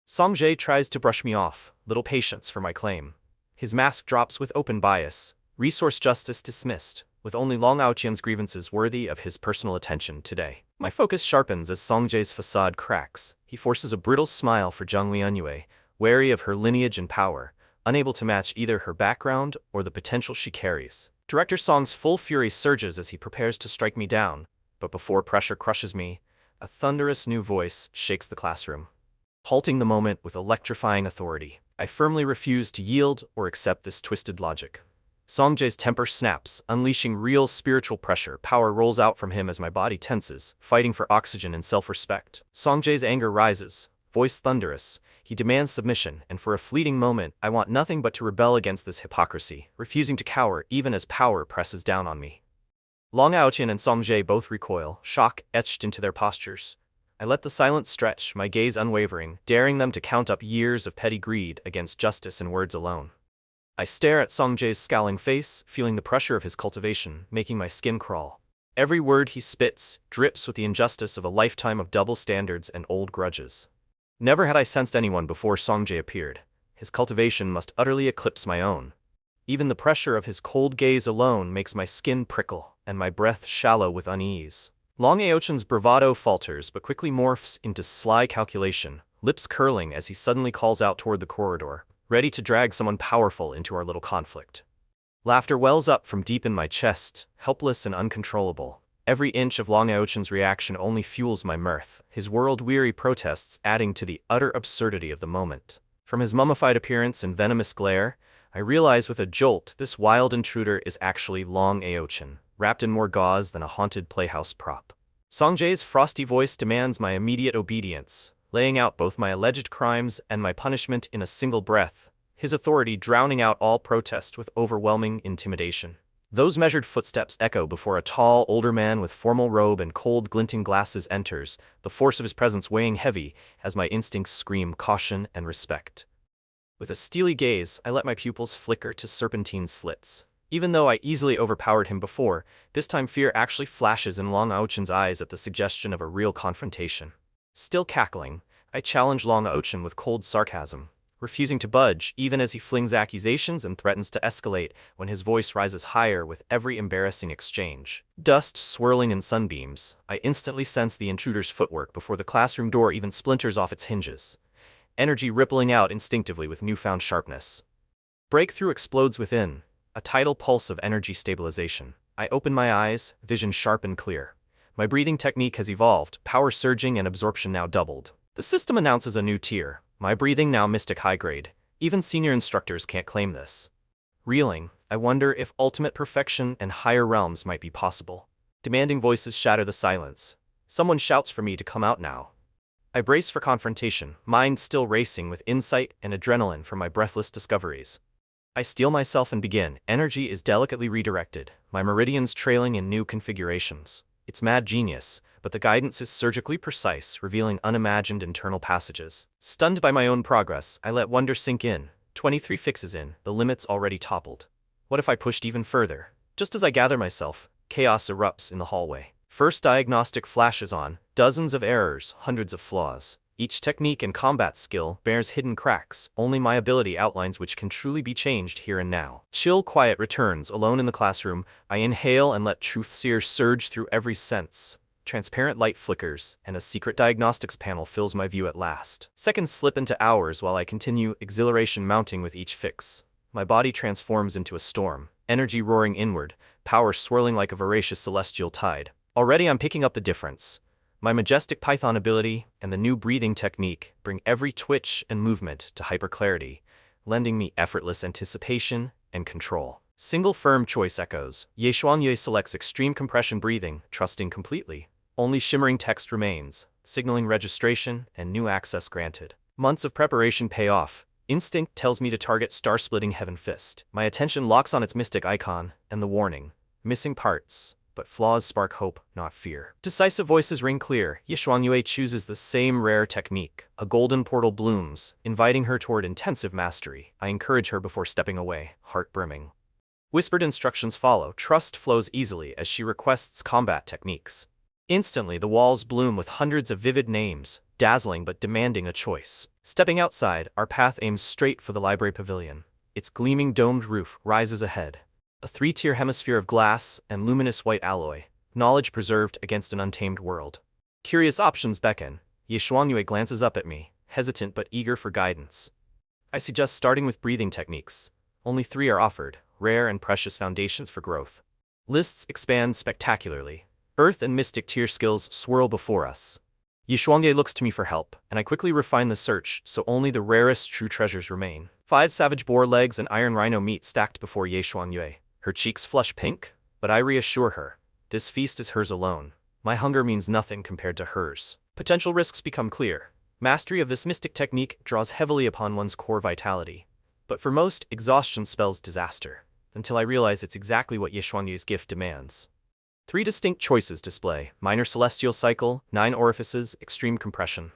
Songjae tries to brush me off, little patience for my claim. His mask drops with open bias, resource justice dismissed, with only Long Aochen's grievances worthy of his personal attention today. My focus sharpens as Songjae's facade cracks. He forces a brittle smile for Zhang Lianyue, wary of her lineage and power, unable to match either her background or the potential she carries. Director Song's full fury surges as he prepares to strike me down, but before pressure crushes me, a thunderous new voice shakes the classroom, halting the moment with electrifying authority. I firmly refuse to yield or accept this twisted logic. Songjae's temper snaps, unleashing real spiritual pressure. Power rolls out from him as my body tenses, fighting for oxygen and self-respect. Songjae's anger rises, voice thunderous. He demands submission, and for a fleeting moment, I want nothing but to rebel against this hypocrisy, refusing to cower even as power presses down on me. Long Aochen and Songjae both recoil, shock etched into their postures. I let the silence stretch, my gaze unwavering, daring them to count up years of petty greed against justice in words alone. I stare at Songjae's scowling face, feeling the pressure of his cultivation, making my skin crawl. Every word he spits drips with the injustice of a lifetime of double standards and old grudges. Never had I sensed anyone before Songjae appeared. His cultivation must utterly eclipse my own. Even the pressure of his cold gaze alone makes my skin prickle, and my breath shallow with unease. Long Aochen's bravado falters but quickly morphs into sly calculation, lips curling as he suddenly calls out toward the corridor, ready to drag someone powerful into our little conflict. Laughter wells up from deep in my chest, helpless and uncontrollable. Every inch of Long Aochen's reaction only fuels my mirth, his world-weary protests adding to the utter absurdity of the moment. From his mummified appearance and venomous glare, I realize with a jolt this wild intruder is actually Long Aochen, wrapped in more gauze than a haunted playhouse prop. Songjae's frosty voice demands my immediate obedience, laying out both my alleged crimes and my punishment in a single breath, his authority drowning out all protest with overwhelming intimidation. Those measured footsteps echo before a tall, older man with formal robe and cold, glinting glasses enters, the force of his presence weighing heavy as my instincts scream caution and respect. With a steely gaze, I let my pupils flicker to serpentine slits. Even though I easily overpowered him before, this time fear actually flashes in Long Aochen's eyes at the suggestion of a real confrontation. Still cackling, I challenge Long Aochen with cold sarcasm, refusing to budge even as he flings accusations and threatens to escalate when his voice rises higher with every embarrassing exchange. Dust swirling in sunbeams, I instantly sense the intruder's footwork before the classroom door even splinters off its hinges, energy rippling out instinctively with newfound sharpness. Breakthrough explodes within, a tidal pulse of energy stabilization. I open my eyes, vision sharp and clear. My breathing technique has evolved, power surging and absorption now doubled. The system announces a new tier, my breathing now mystic high grade. Even senior instructors can't claim this. Reeling, I wonder if ultimate perfection and higher realms might be possible. Demanding voices shatter the silence. Someone shouts for me to come out now. I brace for confrontation, mind still racing with insight and adrenaline from my breathless discoveries. I steel myself and begin. Energy is delicately redirected, my meridians trailing in new configurations. It's mad genius, but the guidance is surgically precise, revealing unimagined internal passages. Stunned by my own progress, I let wonder sink in. 23 fixes in, the limits already toppled. What if I pushed even further? Just as I gather myself, chaos erupts in the hallway. First diagnostic flashes on, dozens of errors, hundreds of flaws. Each technique and combat skill bears hidden cracks, only my ability outlines which can truly be changed here and now. Chill quiet returns. Alone in the classroom, I inhale and let truth sear surge through every sense. Transparent light flickers, and a secret diagnostics panel fills my view at last. Seconds slip into hours while I continue, exhilaration mounting with each fix. My body transforms into a storm, energy roaring inward, power swirling like a voracious celestial tide. Already I'm picking up the difference. My majestic Python ability and the new breathing technique bring every twitch and movement to hyperclarity, lending me effortless anticipation and control. Single firm choice echoes. Ye Xuanyue selects extreme compression breathing, trusting completely. Only shimmering text remains, signaling registration and new access granted. Months of preparation pay off. Instinct tells me to target star-splitting Heaven Fist. My attention locks on its mystic icon, and the warning. Missing parts, but flaws spark hope, not fear. Decisive voices ring clear. Ye Xuanyue chooses the same rare technique. A golden portal blooms, inviting her toward intensive mastery. I encourage her before stepping away, heart brimming. Whispered instructions follow. Trust flows easily as she requests combat techniques. Instantly, the walls bloom with hundreds of vivid names, dazzling but demanding a choice. Stepping outside, our path aims straight for the library pavilion. Its gleaming domed roof rises ahead. A three-tier hemisphere of glass and luminous white alloy, knowledge preserved against an untamed world. Curious options beckon. Ye Xuanyue glances up at me, hesitant but eager for guidance. I suggest starting with breathing techniques. Only 3 are offered, rare and precious foundations for growth. Lists expand spectacularly. Earth and mystic tier skills swirl before us. Ye Xuanyue looks to me for help, and I quickly refine the search so only the rarest true treasures remain. 5 savage boar legs and iron rhino meat stacked before Ye Xuanyue. Her cheeks flush pink, but I reassure her. This feast is hers alone. My hunger means nothing compared to hers. Potential risks become clear. Mastery of this mystic technique draws heavily upon one's core vitality. But for most, exhaustion spells disaster, until I realize it's exactly what Ye Xuanyue's gift demands. 3 distinct choices display: minor celestial cycle, 9 orifices, extreme compression.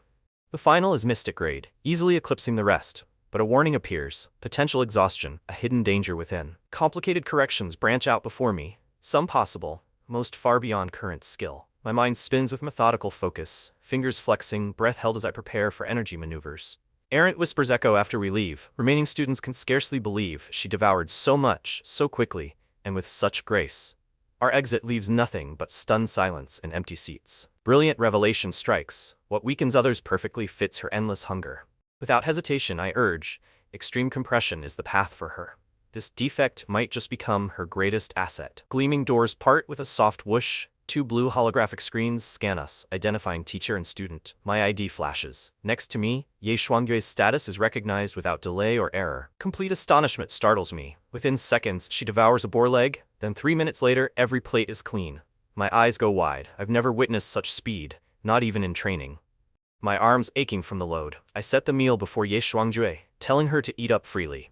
The final is mystic grade, easily eclipsing the rest, but a warning appears: potential exhaustion, a hidden danger within. Complicated corrections branch out before me, some possible, most far beyond current skill. My mind spins with methodical focus, fingers flexing, breath held as I prepare for energy maneuvers. Errant whispers echo after we leave. Remaining students can scarcely believe she devoured so much, so quickly, and with such grace. Our exit leaves nothing but stunned silence and empty seats. Brilliant revelation strikes. What weakens others perfectly fits her endless hunger. Without hesitation, I urge, extreme compression is the path for her. This defect might just become her greatest asset. Gleaming doors part with a soft whoosh. 2 blue holographic screens scan us, identifying teacher and student. My ID flashes. Next to me, Ye Xuanyue's status is recognized without delay or error. Complete astonishment startles me. Within seconds, she devours a boar leg, then 3 minutes later, every plate is clean. My eyes go wide. I've never witnessed such speed, not even in training. My arms aching from the load, I set the meal before Ye Xuanyue, telling her to eat up freely.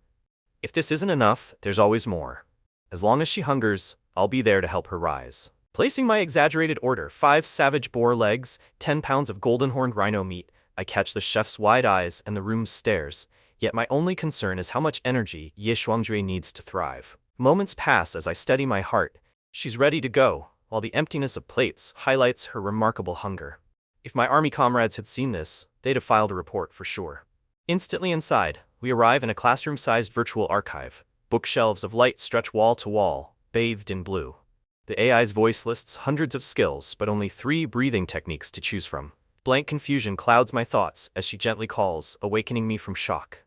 If this isn't enough, there's always more. As long as she hungers, I'll be there to help her rise. Placing my exaggerated order, 5 savage boar legs, 10 pounds of golden-horned rhino meat, I catch the chef's wide eyes and the room's stares, yet my only concern is how much energy Ye Xuanyue needs to thrive. Moments pass as I steady my heart. She's ready to go, while the emptiness of plates highlights her remarkable hunger. If my army comrades had seen this, they'd have filed a report for sure. Instantly inside, we arrive in a classroom-sized virtual archive. Bookshelves of light stretch wall to wall, bathed in blue. The AI's voice lists hundreds of skills, but only 3 breathing techniques to choose from. Blank confusion clouds my thoughts as she gently calls, awakening me from shock.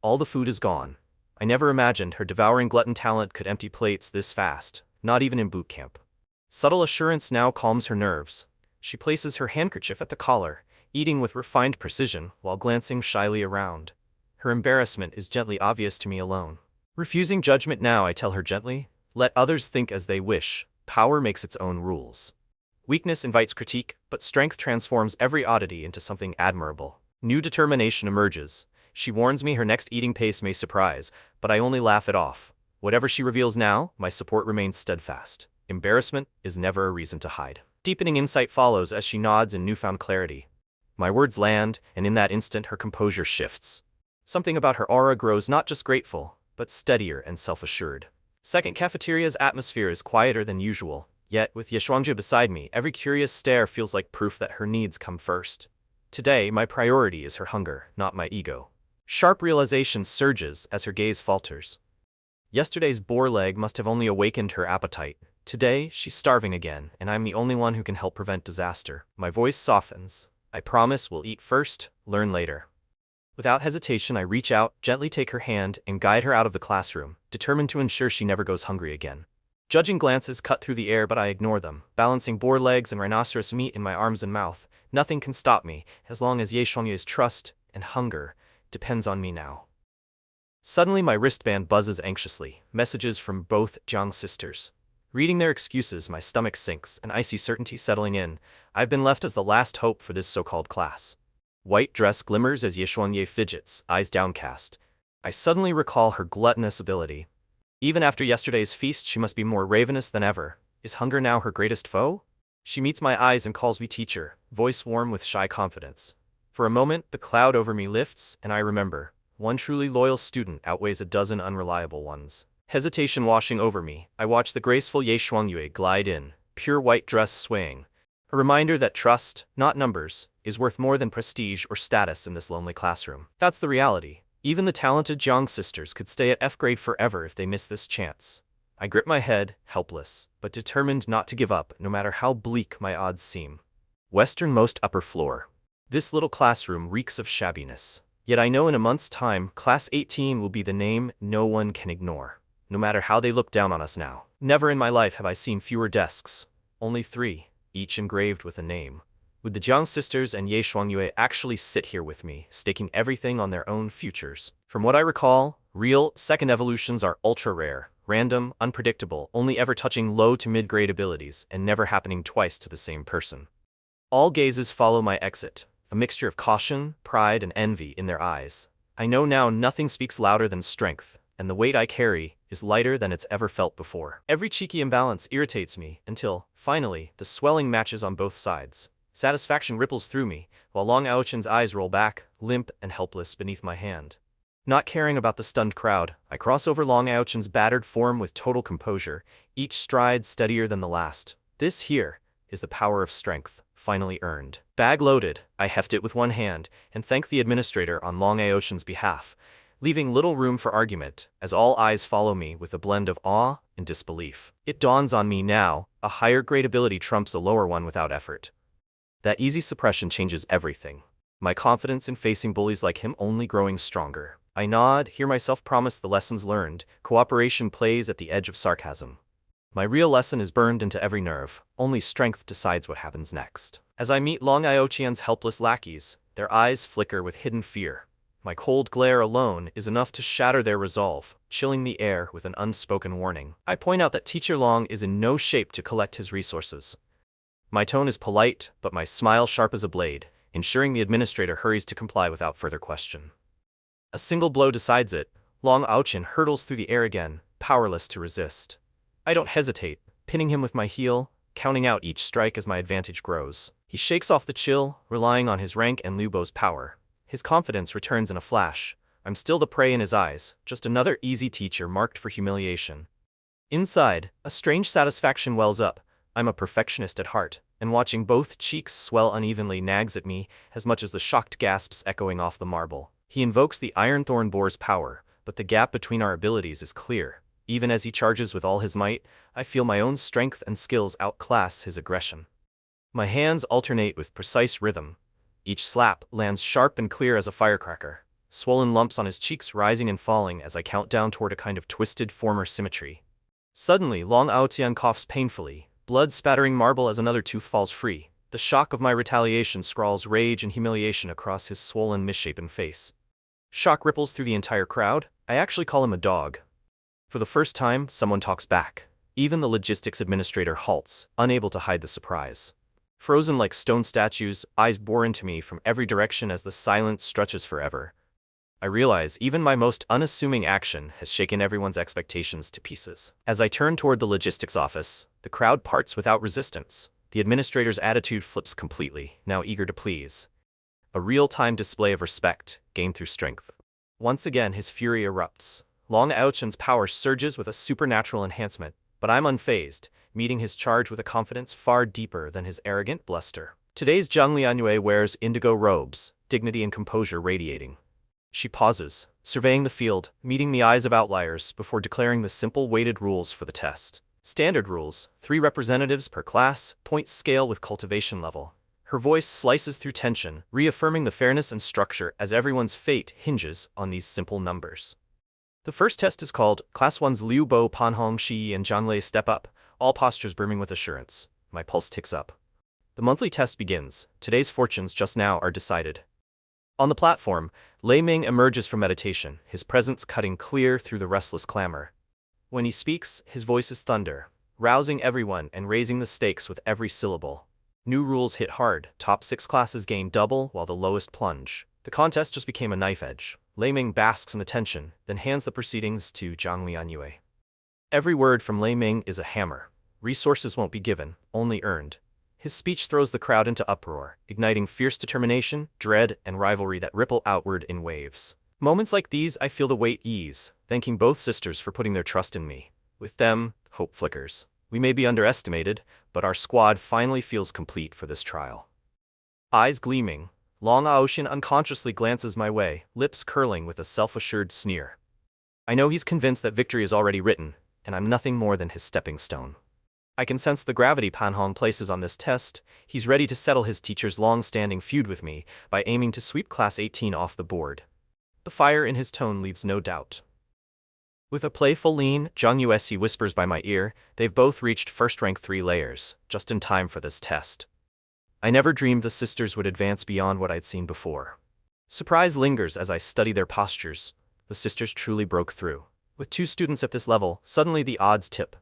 All the food is gone. I never imagined her devouring glutton talent could empty plates this fast, not even in boot camp. Subtle assurance now calms her nerves. She places her handkerchief at the collar, eating with refined precision while glancing shyly around. Her embarrassment is gently obvious to me alone. Refusing judgment now, I tell her gently, let others think as they wish. Power makes its own rules. Weakness invites critique, but strength transforms every oddity into something admirable. New determination emerges. She warns me her next eating pace may surprise, but I only laugh it off. Whatever she reveals now, my support remains steadfast. Embarrassment is never a reason to hide. Deepening insight follows as she nods in newfound clarity. My words land, and in that instant her composure shifts. Something about her aura grows not just grateful, but steadier and self-assured. Second cafeteria's atmosphere is quieter than usual, yet with Ye Xuanyue beside me, every curious stare feels like proof that her needs come first. Today, my priority is her hunger, not my ego. Sharp realization surges as her gaze falters. Yesterday's boar leg must have only awakened her appetite. Today, she's starving again, and I'm the only one who can help prevent disaster. My voice softens. I promise we'll eat first, learn later. Without hesitation, I reach out, gently take her hand, and guide her out of the classroom, determined to ensure she never goes hungry again. Judging glances cut through the air, but I ignore them. Balancing boar legs and rhinoceros meat in my arms and mouth, nothing can stop me, as long as Ye Shuangye's trust and hunger depends on me now. Suddenly my wristband buzzes anxiously, messages from both Jiang sisters. Reading their excuses, my stomach sinks, an icy certainty settling in. I've been left as the last hope for this so-called class. White dress glimmers as Ye Shuangye fidgets, eyes downcast. I suddenly recall her gluttonous ability. Even after yesterday's feast, she must be more ravenous than ever. Is hunger now her greatest foe? She meets my eyes and calls me teacher, voice warm with shy confidence. For a moment, the cloud over me lifts, and I remember, one truly loyal student outweighs a dozen unreliable ones. Hesitation washing over me, I watch the graceful Ye Shuangyue glide in, pure white dress swaying. A reminder that trust, not numbers, is worth more than prestige or status in this lonely classroom. That's the reality. Even the talented Jiang sisters could stay at F grade forever if they miss this chance. I grip my head, helpless, but determined not to give up, no matter how bleak my odds seem. Westernmost upper floor. This little classroom reeks of shabbiness. Yet I know in a month's time, Class 18 will be the name no one can ignore. No matter how they look down on us now. Never in my life have I seen fewer desks. Only 3, each engraved with a name. Would the Jiang sisters and Ye Shuangyue actually sit here with me, staking everything on their own futures? From what I recall, real second evolutions are ultra-rare, random, unpredictable, only ever touching low to mid-grade abilities, and never happening twice to the same person. All gazes follow my exit, a mixture of caution, pride, and envy in their eyes. I know now nothing speaks louder than strength, and the weight I carry is lighter than it's ever felt before. Every cheeky imbalance irritates me until, finally, the swelling matches on both sides. Satisfaction ripples through me, while Long Aochen's eyes roll back, limp and helpless beneath my hand. Not caring about the stunned crowd, I cross over Long Aochen's battered form with total composure, each stride steadier than the last. This here is the power of strength, finally earned. Bag loaded, I heft it with one hand, and thank the administrator on Long Aochen's behalf, leaving little room for argument, as all eyes follow me with a blend of awe and disbelief. It dawns on me now, a higher grade ability trumps a lower one without effort. That easy suppression changes everything. My confidence in facing bullies like him only growing stronger. I nod, hear myself promise the lessons learned, cooperation plays at the edge of sarcasm. My real lesson is burned into every nerve, only strength decides what happens next. As I meet Long Aochian's helpless lackeys, their eyes flicker with hidden fear. My cold glare alone is enough to shatter their resolve, chilling the air with an unspoken warning. I point out that Teacher Long is in no shape to collect his resources. My tone is polite, but my smile sharp as a blade, ensuring the administrator hurries to comply without further question. A single blow decides it. Long Aochen hurtles through the air again, powerless to resist. I don't hesitate, pinning him with my heel, counting out each strike as my advantage grows. He shakes off the chill, relying on his rank and Liu Bo's power. His confidence returns in a flash. I'm still the prey in his eyes, just another easy teacher marked for humiliation. Inside, a strange satisfaction wells up. I'm a perfectionist at heart, and watching both cheeks swell unevenly nags at me as much as the shocked gasps echoing off the marble. He invokes the Ironthorn Boar's power, but the gap between our abilities is clear. Even as he charges with all his might, I feel my own strength and skills outclass his aggression. My hands alternate with precise rhythm. Each slap lands sharp and clear as a firecracker, swollen lumps on his cheeks rising and falling as I count down toward a kind of twisted former symmetry. Suddenly, Long Aotian coughs painfully, blood spattering marble as another tooth falls free. The shock of my retaliation scrawls rage and humiliation across his swollen, misshapen face. Shock ripples through the entire crowd. I actually call him a dog. For the first time, someone talks back. Even the logistics administrator halts, unable to hide the surprise. Frozen like stone statues, eyes bore into me from every direction as the silence stretches forever. I realize even my most unassuming action has shaken everyone's expectations to pieces. As I turn toward the logistics office, the crowd parts without resistance. The administrator's attitude flips completely, now eager to please. A real-time display of respect, gained through strength. Once again his fury erupts. Long Aochen's power surges with a supernatural enhancement, but I'm unfazed, meeting his charge with a confidence far deeper than his arrogant bluster. Today's Zhang Lianyue wears indigo robes, dignity and composure radiating. She pauses, surveying the field, meeting the eyes of outliers before declaring the simple weighted rules for the test. Standard rules, 3 representatives per class, points scale with cultivation level. Her voice slices through tension, reaffirming the fairness and structure as everyone's fate hinges on these simple numbers. The first test is called Class 1's Liu Bo Panhong Shi and Zhanglei Step Up, all postures brimming with assurance. My pulse ticks up. The monthly test begins. Today's fortunes just now are decided. On the platform, Lei Ming emerges from meditation, his presence cutting clear through the restless clamor. When he speaks, his voice is thunder, rousing everyone and raising the stakes with every syllable. New rules hit hard, top 6 classes gain double while the lowest plunge. The contest just became a knife edge. Lei Ming basks in the tension, then hands the proceedings to Zhang Lianyue. Every word from Lei Ming is a hammer. Resources won't be given, only earned. His speech throws the crowd into uproar, igniting fierce determination, dread, and rivalry that ripple outward in waves. Moments like these I feel the weight ease, thanking both sisters for putting their trust in me. With them, hope flickers. We may be underestimated, but our squad finally feels complete for this trial. Eyes gleaming, Long Aoshin unconsciously glances my way, lips curling with a self-assured sneer. I know he's convinced that victory is already written, and I'm nothing more than his stepping stone. I can sense the gravity Panhong places on this test. He's ready to settle his teacher's long-standing feud with me by aiming to sweep Class 18 off the board. The fire in his tone leaves no doubt. With a playful lean, Zhang Yuesi whispers by my ear, they've both reached first rank 3 layers, just in time for this test. I never dreamed the sisters would advance beyond what I'd seen before. Surprise lingers as I study their postures. The sisters truly broke through. With 2 students at this level, suddenly the odds tip.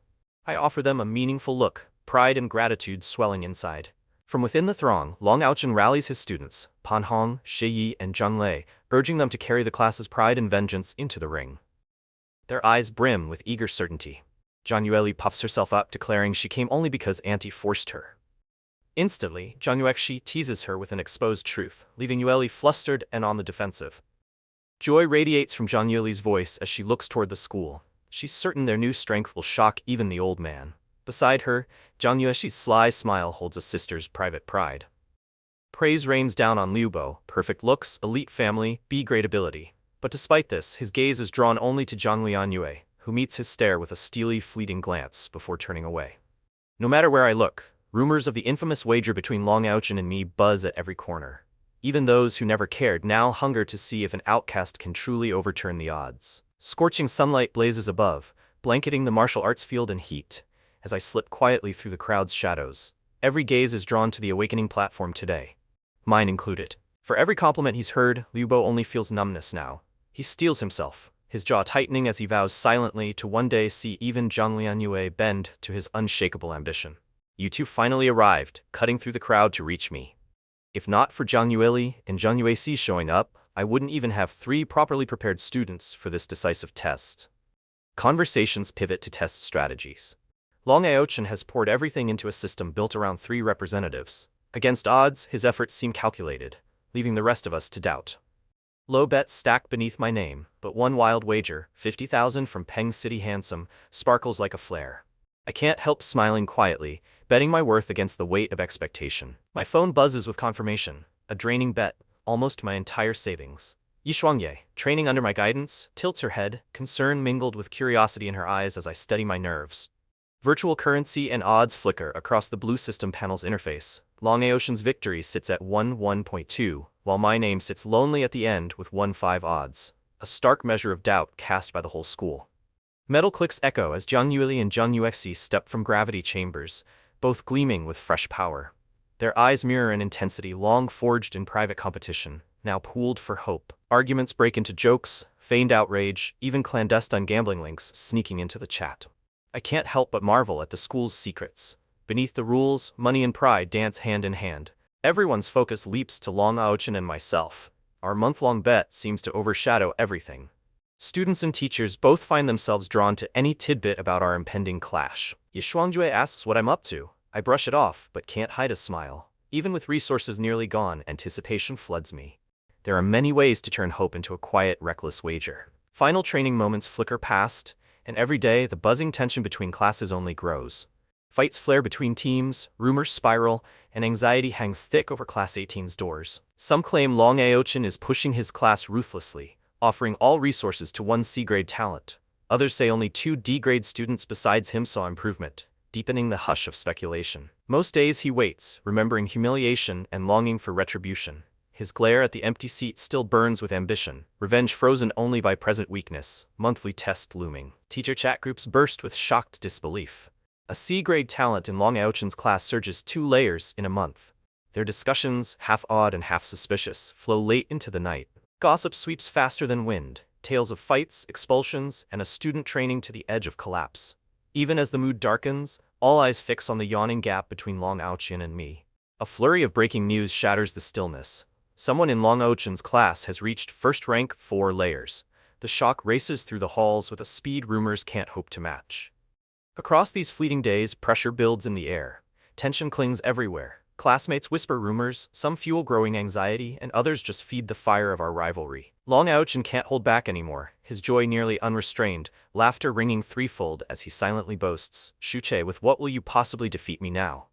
I offer them a meaningful look, pride and gratitude swelling inside. From within the throng, Long Aochen rallies his students, Panhong, Shi and Zhang Lei, urging them to carry the class's pride and vengeance into the ring. Their eyes brim with eager certainty. Zhang Yueli puffs herself up, declaring she came only because Auntie forced her. Instantly, Zhang Yuexi teases her with an exposed truth, leaving Yueli flustered and on the defensive. Joy radiates from Zhang Yueli's voice as she looks toward the school. She's certain their new strength will shock even the old man. Beside her, Zhang Yuexi's sly smile holds a sister's private pride. Praise rains down on Liu Bo, perfect looks, elite family, B-grade ability. But despite this, his gaze is drawn only to Zhang Lianyue, who meets his stare with a steely, fleeting glance before turning away. No matter where I look, rumors of the infamous wager between Long Aochen and me buzz at every corner. Even those who never cared now hunger to see if an outcast can truly overturn the odds. Scorching sunlight blazes above, blanketing the martial arts field in heat. As I slip quietly through the crowd's shadows, every gaze is drawn to the awakening platform today. Mine included. For every compliment he's heard, Liu Bo only feels numbness now. He steels himself, his jaw tightening as he vows silently to one day see even Zhang Lianyue bend to his unshakable ambition. You 2 finally arrived, cutting through the crowd to reach me. If not for Zhang Yueli and Zhang Yuexi showing up, I wouldn't even have 3 properly prepared students for this decisive test. Conversations pivot to test strategies. Long Aochen has poured everything into a system built around 3 representatives. Against odds, his efforts seem calculated, leaving the rest of us to doubt. Low bets stack beneath my name, but one wild wager, 50,000 from Peng City Handsome, sparkles like a flare. I can't help smiling quietly, betting my worth against the weight of expectation. My phone buzzes with confirmation, a draining bet, almost my entire savings. Yishuangye, training under my guidance, tilts her head, concern mingled with curiosity in her eyes as I steady my nerves. Virtual currency and odds flicker across the blue system panel's interface. Long Aoshen's victory sits at 1.2, while my name sits lonely at the end with 1.5 odds, a stark measure of doubt cast by the whole school. Metal clicks echo as Zhang Yueli and Zhang Yuexi step from gravity chambers, both gleaming with fresh power. Their eyes mirror an intensity long forged in private competition, now pooled for hope. Arguments break into jokes, feigned outrage, even clandestine gambling links sneaking into the chat. I can't help but marvel at the school's secrets. Beneath the rules, money and pride dance hand in hand. Everyone's focus leaps to Long Aochen and myself. Our month-long bet seems to overshadow everything. Students and teachers both find themselves drawn to any tidbit about our impending clash. Yishuangjue asks what I'm up to. I brush it off, but can't hide a smile. Even with resources nearly gone, anticipation floods me. There are many ways to turn hope into a quiet, reckless wager. Final training moments flicker past, and every day the buzzing tension between classes only grows. Fights flare between teams, rumors spiral, and anxiety hangs thick over Class 18's doors. Some claim Long Aochen is pushing his class ruthlessly, offering all resources to one C-grade talent. Others say only 2 D-grade students besides him saw improvement, deepening the hush of speculation. Most days he waits, remembering humiliation and longing for retribution. His glare at the empty seat still burns with ambition, revenge frozen only by present weakness, monthly test looming. Teacher chat groups burst with shocked disbelief. A C-grade talent in Long Aochen's class surges 2 layers in a month. Their discussions, half awed and half suspicious, flow late into the night. Gossip sweeps faster than wind, tales of fights, expulsions, and a student training to the edge of collapse. Even as the mood darkens, all eyes fix on the yawning gap between Long Aochen and me. A flurry of breaking news shatters the stillness. Someone in Long Aochen's class has reached first rank 4 layers. The shock races through the halls with a speed rumors can't hope to match. Across these fleeting days, pressure builds in the air. Tension clings everywhere. Classmates whisper rumors, some fuel growing anxiety, and others just feed the fire of our rivalry. Long Aochen can't hold back anymore, his joy nearly unrestrained, laughter ringing threefold as he silently boasts, "Shuche, with what will you possibly defeat me now?"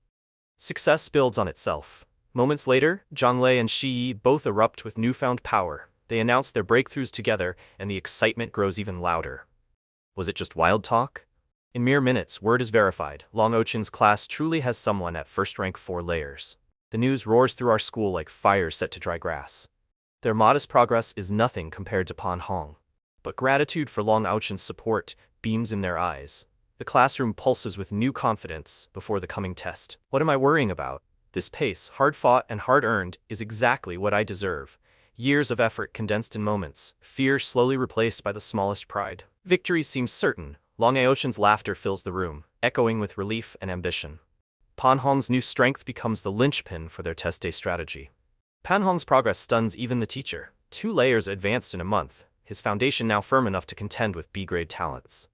Success builds on itself. Moments later, Zhanglei and Shi Yi both erupt with newfound power. They announce their breakthroughs together, and the excitement grows even louder. Was it just wild talk? In mere minutes, word is verified. Long Aochen's class truly has someone at first rank 4 layers. The news roars through our school like fire set to dry grass. Their modest progress is nothing compared to Pan Hong. But gratitude for Long Aochen's support beams in their eyes. The classroom pulses with new confidence before the coming test. What am I worrying about? This pace, hard-fought and hard-earned, is exactly what I deserve. Years of effort condensed in moments, fear slowly replaced by the smallest pride. Victory seems certain. Long Aochen's laughter fills the room, echoing with relief and ambition. Pan Hong's new strength becomes the linchpin for their test day strategy. Pan Hong's progress stuns even the teacher. 2 layers advanced in a month, his foundation now firm enough to contend with B-grade talents.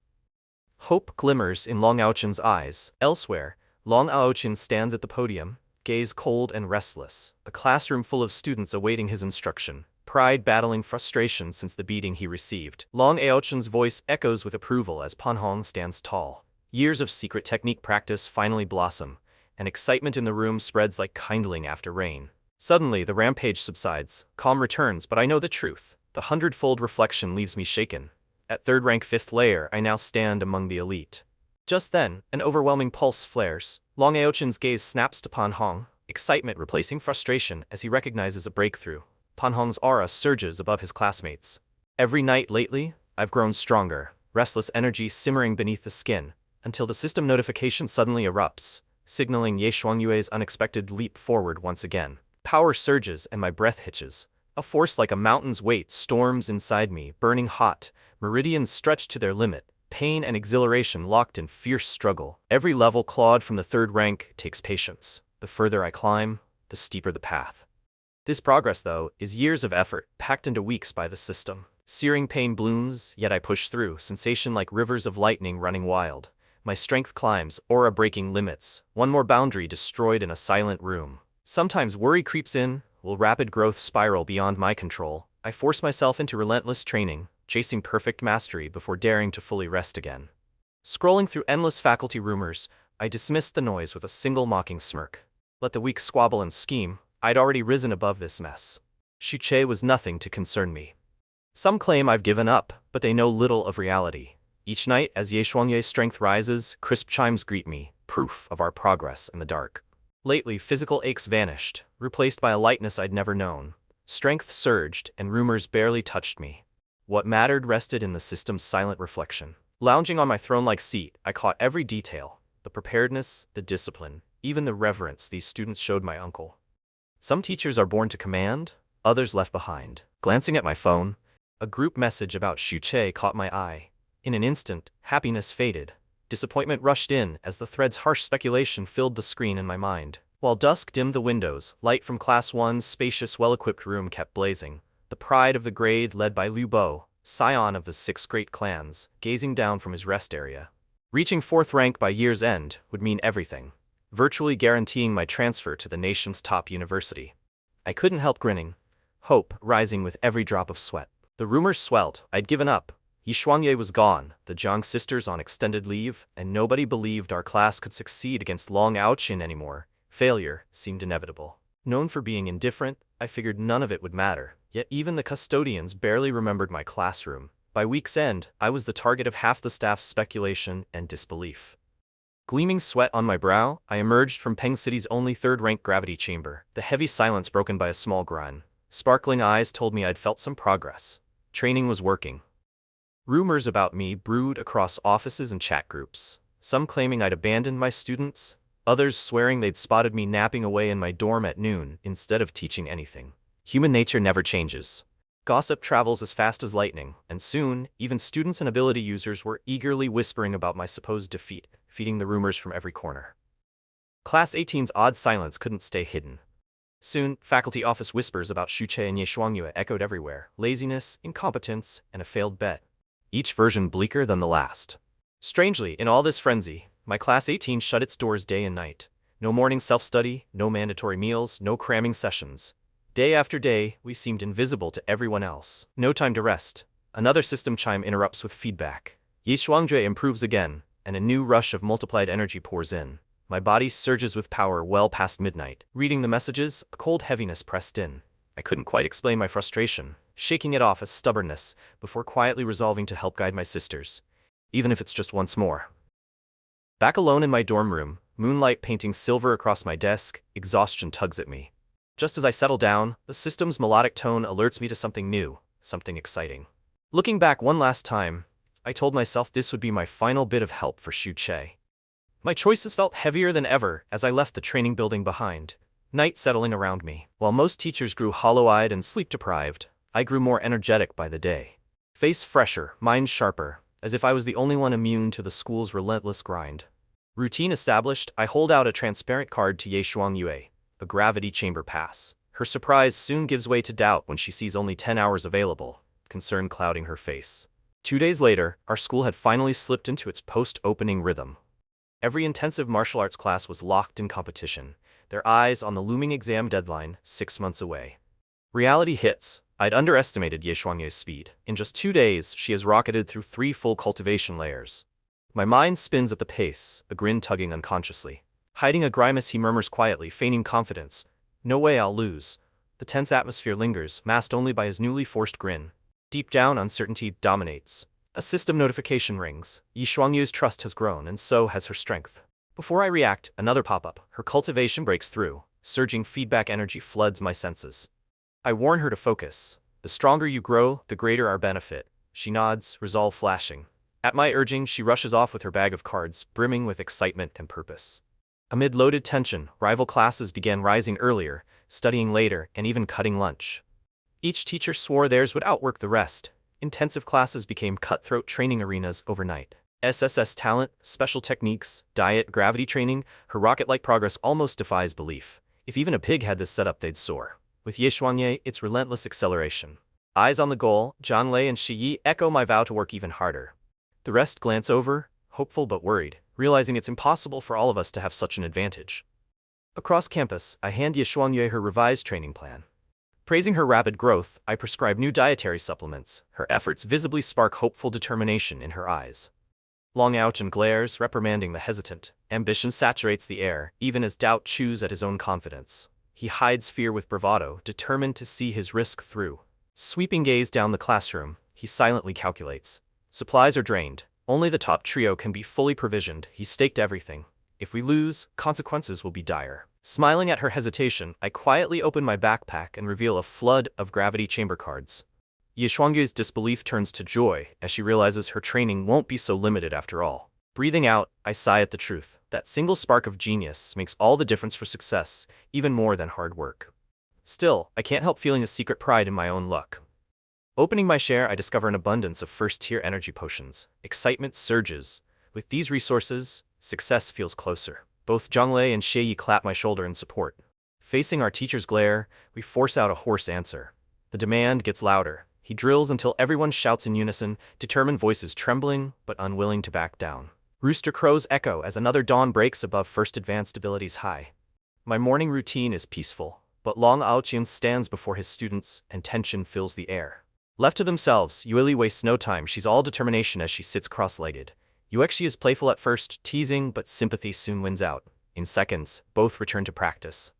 Hope glimmers in Long Aochen's eyes. Elsewhere, Long Aochen stands at the podium, gaze cold and restless, a classroom full of students awaiting his instruction, pride battling frustration since the beating he received. Long Aochen's voice echoes with approval as Pan Hong stands tall. Years of secret technique practice finally blossom, and excitement in the room spreads like kindling after rain. Suddenly, the rampage subsides, calm returns, but I know the truth. The 100-fold reflection leaves me shaken. At 3rd rank 5th layer, I now stand among the elite. Just then, an overwhelming pulse flares. Long Aochen's gaze snaps to Pan Hong, excitement replacing frustration as he recognizes a breakthrough. Pan Hong's aura surges above his classmates. Every night lately, I've grown stronger, restless energy simmering beneath the skin, until the system notification suddenly erupts, signaling Ye Shuangyue's unexpected leap forward once again. Power surges and my breath hitches. A force like a mountain's weight storms inside me, burning hot, meridians stretched to their limit. Pain and exhilaration locked in fierce struggle. Every level clawed from the 3rd rank takes patience. The further I climb, the steeper the path. This progress, though, is years of effort, packed into weeks by the system. Searing pain blooms, yet I push through, sensation like rivers of lightning running wild. My strength climbs, aura breaking limits, one more boundary destroyed in a silent room. Sometimes worry creeps in, will rapid growth spiral beyond my control. I force myself into relentless training, chasing perfect mastery before daring to fully rest again. Scrolling through endless faculty rumors, I dismissed the noise with a single mocking smirk. Let the weak squabble and scheme, I'd already risen above this mess. Shuche was nothing to concern me. Some claim I've given up, but they know little of reality. Each night, as Ye Shuangyue's strength rises, crisp chimes greet me, proof of our progress in the dark. Lately, physical aches vanished, replaced by a lightness I'd never known. Strength surged, and rumors barely touched me. What mattered rested in the system's silent reflection. Lounging on my throne-like seat, I caught every detail, the preparedness, the discipline, even the reverence these students showed my uncle. Some teachers are born to command, others left behind. Glancing at my phone, a group message about Shuche caught my eye. In an instant, happiness faded. Disappointment rushed in as the thread's harsh speculation filled the screen in my mind. While dusk dimmed the windows, light from Class 1's spacious, well-equipped room kept blazing. The pride of the grade led by Liu Bo, scion of the 6 great clans, gazing down from his rest area. Reaching 4th rank by year's end would mean everything, virtually guaranteeing my transfer to the nation's top university. I couldn't help grinning, hope rising with every drop of sweat. The rumors swelled. I'd given up. Ye Shuangyue was gone, the Jiang sisters on extended leave, and nobody believed our class could succeed against Long Aochin anymore. Failure seemed inevitable. Known for being indifferent, I figured none of it would matter. Yet even the custodians barely remembered my classroom. By week's end, I was the target of half the staff's speculation and disbelief. Gleaming sweat on my brow, I emerged from Peng City's only third-rank gravity chamber, the heavy silence broken by a small groan. Sparkling eyes told me I'd felt some progress. Training was working. Rumors about me brewed across offices and chat groups, some claiming I'd abandoned my students, others swearing they'd spotted me napping away in my dorm at noon instead of teaching anything. Human nature never changes. Gossip travels as fast as lightning, and soon, even students and ability users were eagerly whispering about my supposed defeat, feeding the rumors from every corner. Class 18's odd silence couldn't stay hidden. Soon, faculty office whispers about Shuche and Ye Shuangyue echoed everywhere: laziness, incompetence, and a failed bet. Each version bleaker than the last. Strangely, in all this frenzy, my Class 18 shut its doors day and night. No morning self-study, no mandatory meals, no cramming sessions. Day after day, we seemed invisible to everyone else. No time to rest. Another system chime interrupts with feedback. Ye Shuangjue improves again, and a new rush of multiplied energy pours in. My body surges with power well past midnight. Reading the messages, a cold heaviness pressed in. I couldn't quite explain my frustration, shaking it off as stubbornness, before quietly resolving to help guide my sisters, even if it's just once more. Back alone in my dorm room, moonlight painting silver across my desk, exhaustion tugs at me. Just as I settle down, the system's melodic tone alerts me to something new, something exciting. Looking back one last time, I told myself this would be my final bit of help for Shuche. My choices felt heavier than ever as I left the training building behind, night settling around me. While most teachers grew hollow-eyed and sleep-deprived, I grew more energetic by the day. Face fresher, mind sharper, as if I was the only one immune to the school's relentless grind. Routine established, I hold out a transparent card to Ye Shuangyue, a gravity chamber pass. Her surprise soon gives way to doubt when she sees only 10 hours available, concern clouding her face. 2 days later, our school had finally slipped into its post-opening rhythm. Every intensive martial arts class was locked in competition, their eyes on the looming exam deadline 6 months away. Reality hits. I'd underestimated Ye Shuangyue's speed. In just 2 days, she has rocketed through 3 full cultivation layers. My mind spins at the pace, a grin tugging unconsciously. Hiding a grimace, he murmurs quietly, feigning confidence. No way I'll lose. The tense atmosphere lingers, masked only by his newly forced grin. Deep down, uncertainty dominates. A system notification rings. Ye Shuangyue's trust has grown, and so has her strength. Before I react, another pop-up. Her cultivation breaks through. Surging feedback energy floods my senses. I warn her to focus. The stronger you grow, the greater our benefit. She nods, resolve flashing. At my urging, she rushes off with her bag of cards, brimming with excitement and purpose. Amid loaded tension, rival classes began rising earlier, studying later, and even cutting lunch. Each teacher swore theirs would outwork the rest. Intensive classes became cutthroat training arenas overnight. SSS talent, special techniques, diet, gravity training, her rocket-like progress almost defies belief. If even a pig had this setup, they'd soar. With Ye Shuangyue, it's relentless acceleration. Eyes on the goal, Zhang and Shi Yi echo my vow to work even harder. The rest glance over, hopeful but worried, realizing it's impossible for all of us to have such an advantage. Across campus, I hand Ye Shuangyue her revised training plan. Praising her rapid growth, I prescribe new dietary supplements. Her efforts visibly spark hopeful determination in her eyes. Long Ouchin glares, reprimanding the hesitant. Ambition saturates the air, even as doubt chews at his own confidence. He hides fear with bravado, determined to see his risk through. Sweeping gaze down the classroom, he silently calculates. Supplies are drained. Only the top trio can be fully provisioned. He staked everything. If we lose, consequences will be dire. Smiling at her hesitation, I quietly open my backpack and reveal a flood of gravity chamber cards. Ye Shuangyue's disbelief turns to joy as she realizes her training won't be so limited after all. Breathing out, I sigh at the truth. That single spark of genius makes all the difference for success, even more than hard work. Still, I can't help feeling a secret pride in my own luck. Opening my share, I discover an abundance of first-tier energy potions. Excitement surges. With these resources, success feels closer. Both Zhang and Shi Yi clap my shoulder in support. Facing our teacher's glare, we force out a hoarse answer. The demand gets louder. He drills until everyone shouts in unison, determined voices trembling but unwilling to back down. Rooster crows echo as another dawn breaks above first advanced abilities high. My morning routine is peaceful, but Long Aoqian stands before his students and tension fills the air. Left to themselves, Yueli wastes no time. She's all determination as she sits cross-legged. Yuexi is playful at first, teasing, but sympathy soon wins out. In seconds, both return to practice.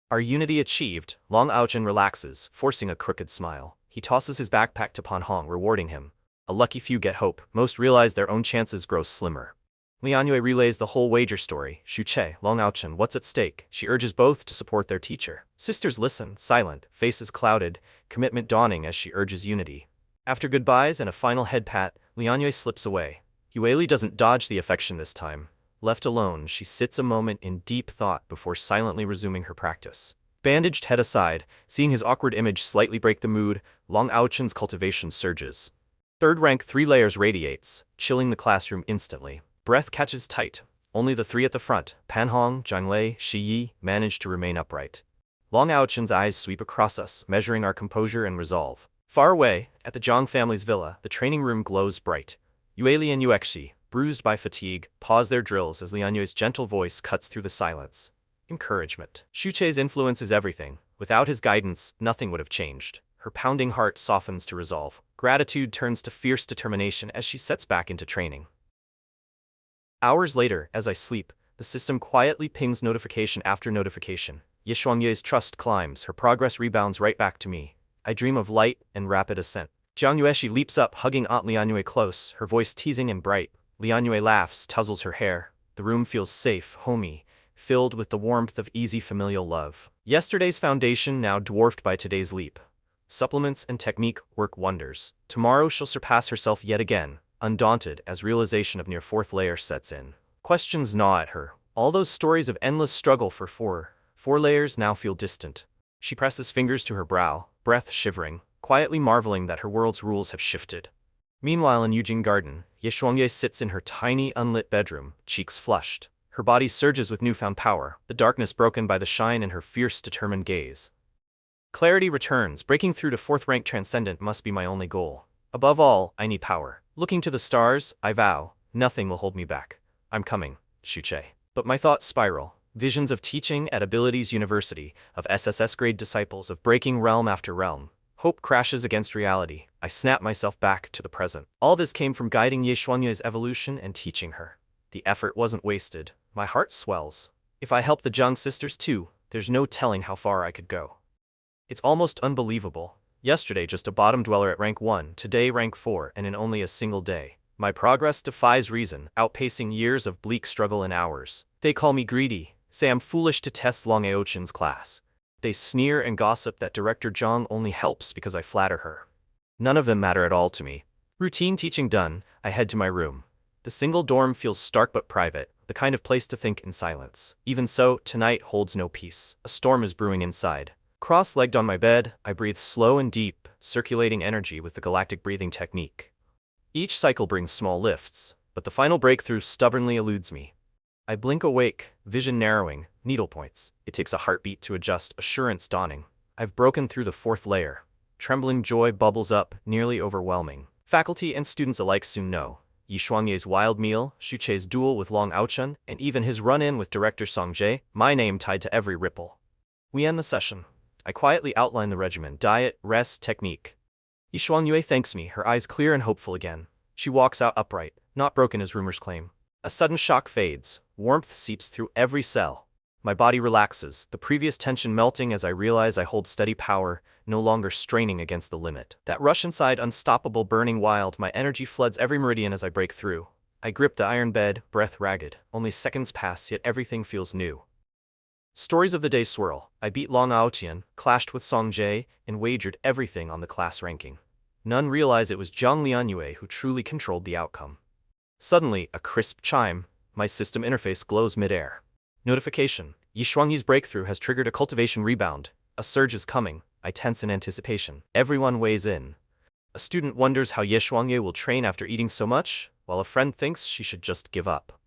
Our unity achieved, Long Aoqian relaxes, forcing a crooked smile. He tosses his backpack to Pan Hong, rewarding him. A lucky few get hope, most realize their own chances grow slimmer. Lianyue relays the whole wager story. Shuche, Long Aochen, what's at stake? She urges both to support their teacher. Sisters listen, silent, faces clouded, commitment dawning as she urges unity. After goodbyes and a final head pat, Lianyue slips away. Yueli doesn't dodge the affection this time. Left alone, she sits a moment in deep thought before silently resuming her practice. Bandaged head aside, seeing his awkward image slightly break the mood, Long Aochen's cultivation surges. Third rank 3 layers radiates, chilling the classroom instantly. Breath catches tight. Only the 3 at the front, Panhong, Zhanglei, Shiyi, manage to remain upright. Long Aochen's eyes sweep across us, measuring our composure and resolve. Far away, at the Zhang family's villa, the training room glows bright. Yueli and Yuexi, bruised by fatigue, pause their drills as Lianyue's gentle voice cuts through the silence. Encouragement. Shuche's influence is everything. Without his guidance, nothing would have changed. Her pounding heart softens to resolve. Gratitude turns to fierce determination as she sets back into training. Hours later, as I sleep, the system quietly pings notification after notification. Ye Shuangye's trust climbs, her progress rebounds right back to me. I dream of light and rapid ascent. Jiang Yueshi leaps up, hugging Aunt Lianyue close, her voice teasing and bright. Lianyue laughs, tussles her hair. The room feels safe, homey, filled with the warmth of easy familial love. Yesterday's foundation now dwarfed by today's leap. Supplements and technique work wonders. Tomorrow she'll surpass herself yet again, undaunted as realization of near 4th layer sets in. Questions gnaw at her. All those stories of endless struggle for four layers now feel distant. She presses fingers to her brow, breath shivering, quietly marveling that her world's rules have shifted. Meanwhile in Yujing Garden, Ye Shuangye sits in her tiny, unlit bedroom, cheeks flushed. Her body surges with newfound power, the darkness broken by the shine in her fierce, determined gaze. Clarity returns, breaking through to 4th rank transcendent must be my only goal. Above all, I need power. Looking to the stars, I vow, nothing will hold me back. I'm coming, Shuche. But my thoughts spiral. Visions of teaching at Abilities University, of SSS grade disciples, of breaking realm after realm. Hope crashes against reality. I snap myself back to the present. All this came from guiding Ye Shuangye's evolution and teaching her. The effort wasn't wasted. My heart swells. If I help the Zhang sisters too, there's no telling how far I could go. It's almost unbelievable. Yesterday just a bottom dweller at rank 1, today rank 4, and in only a single day. My progress defies reason, outpacing years of bleak struggle and hours. They call me greedy, say I'm foolish to test Long Aochen's class. They sneer and gossip that Director Zhang only helps because I flatter her. None of them matter at all to me. Routine teaching done, I head to my room. The single dorm feels stark but private, the kind of place to think in silence. Even so, tonight holds no peace. A storm is brewing inside. Cross-legged on my bed, I breathe slow and deep, circulating energy with the galactic breathing technique. Each cycle brings small lifts, but the final breakthrough stubbornly eludes me. I blink awake, vision narrowing, needle points. It takes a heartbeat to adjust, assurance dawning. I've broken through the 4th layer. Trembling joy bubbles up, nearly overwhelming. Faculty and students alike soon know. Ye Shuangye's wild meal, Shuche's duel with Long Aochen, and even his run-in with Director Songjie, my name tied to every ripple. We end the session. I quietly outline the regimen: diet, rest, technique. Ye Shuangyue thanks me, her eyes clear and hopeful again. She walks out upright, not broken as rumors claim. A sudden shock fades, warmth seeps through every cell. My body relaxes, the previous tension melting as I realize I hold steady power, no longer straining against the limit. That rush inside, unstoppable, burning wild, my energy floods every meridian as I break through. I grip the iron bed, breath ragged. Only seconds pass, yet everything feels new. Stories of the day swirl. I beat Long Aotian, clashed with Songjie, and wagered everything on the class ranking. None realize it was Zhang Lianyue who truly controlled the outcome. Suddenly, a crisp chime. My system interface glows mid-air. Notification. Ye Shuangyi's breakthrough has triggered a cultivation rebound. A surge is coming. I tense in anticipation. Everyone weighs in. A student wonders how Ye Shuangye will train after eating so much, while a friend thinks she should just give up.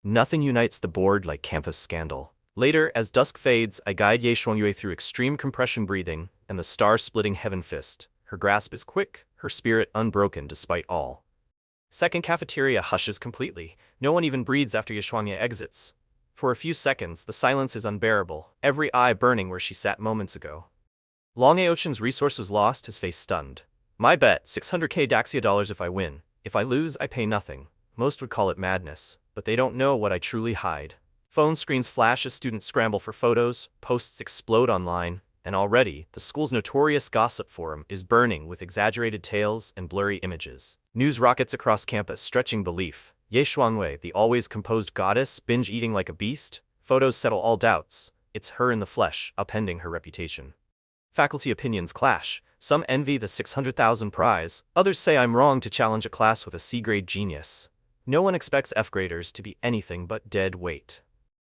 Nothing unites the board like campus scandal. Later, as dusk fades, I guide Ye Shuangyue through extreme compression breathing and the star-splitting heaven fist. Her grasp is quick, her spirit unbroken despite all. Second cafeteria hushes completely. No one even breathes after Ye Shuangye exits. For a few seconds, the silence is unbearable, every eye burning where she sat moments ago. Long Aochen's resources lost, his face stunned. My bet, 600k Daxia dollars if I win. If I lose, I pay nothing. Most would call it madness, but they don't know what I truly hide. Phone screens flash as students scramble for photos, posts explode online, And already, the school's notorious gossip forum is burning with exaggerated tales and blurry images. News rockets across campus stretching belief. Ye Shuangwei, the always composed goddess, binge-eating like a beast. Photos settle all doubts. It's her in the flesh, upending her reputation. Faculty opinions clash. Some envy the 600,000 prize. Others say I'm wrong to challenge a class with a C-grade genius. No one expects F-graders to be anything but dead weight.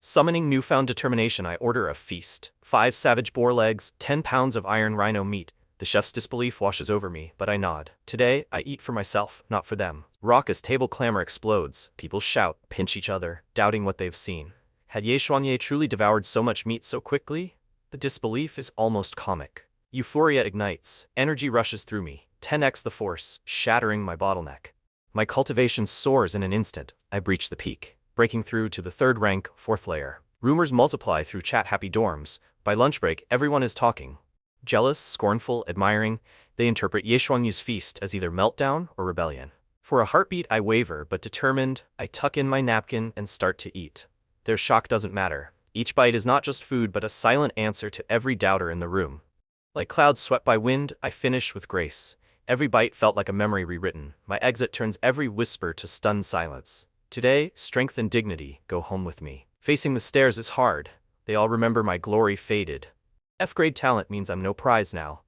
Summoning newfound determination, I order a feast. 5 savage boar legs, 10 pounds of iron rhino meat. The chef's disbelief washes over me, but I nod. Today, I eat for myself, not for them. Raucous table clamor explodes. People shout, pinch each other, doubting what they've seen. Had Ye Xuanye truly devoured so much meat so quickly? The disbelief is almost comic. Euphoria ignites. Energy rushes through me. 10x the force, shattering my bottleneck. My cultivation soars in an instant. I breach the peak, breaking through to the 3rd rank, 4th layer. Rumors multiply through chat-happy dorms. By lunch break, everyone is talking. Jealous, scornful, admiring, they interpret Ye Shuangyu's feast as either meltdown or rebellion. For a heartbeat I waver, but determined, I tuck in my napkin and start to eat. Their shock doesn't matter. Each bite is not just food but a silent answer to every doubter in the room. Like clouds swept by wind, I finish with grace. Every bite felt like a memory rewritten. My exit turns every whisper to stunned silence. Today, strength and dignity go home with me. Facing the stairs is hard. They all remember my glory faded. F-grade talent means I'm no prize now.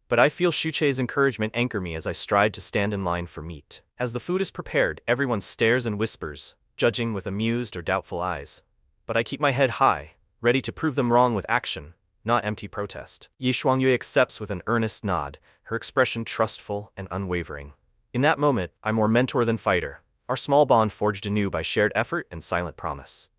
But I feel Shuche's encouragement anchor me as I stride to stand in line for meat. As the food is prepared, everyone stares and whispers, judging with amused or doubtful eyes. But I keep my head high, ready to prove them wrong with action, not empty protest. Ye Shuangyue accepts with an earnest nod, her expression trustful and unwavering. In that moment, I'm more mentor than fighter, our small bond forged anew by shared effort and silent promise.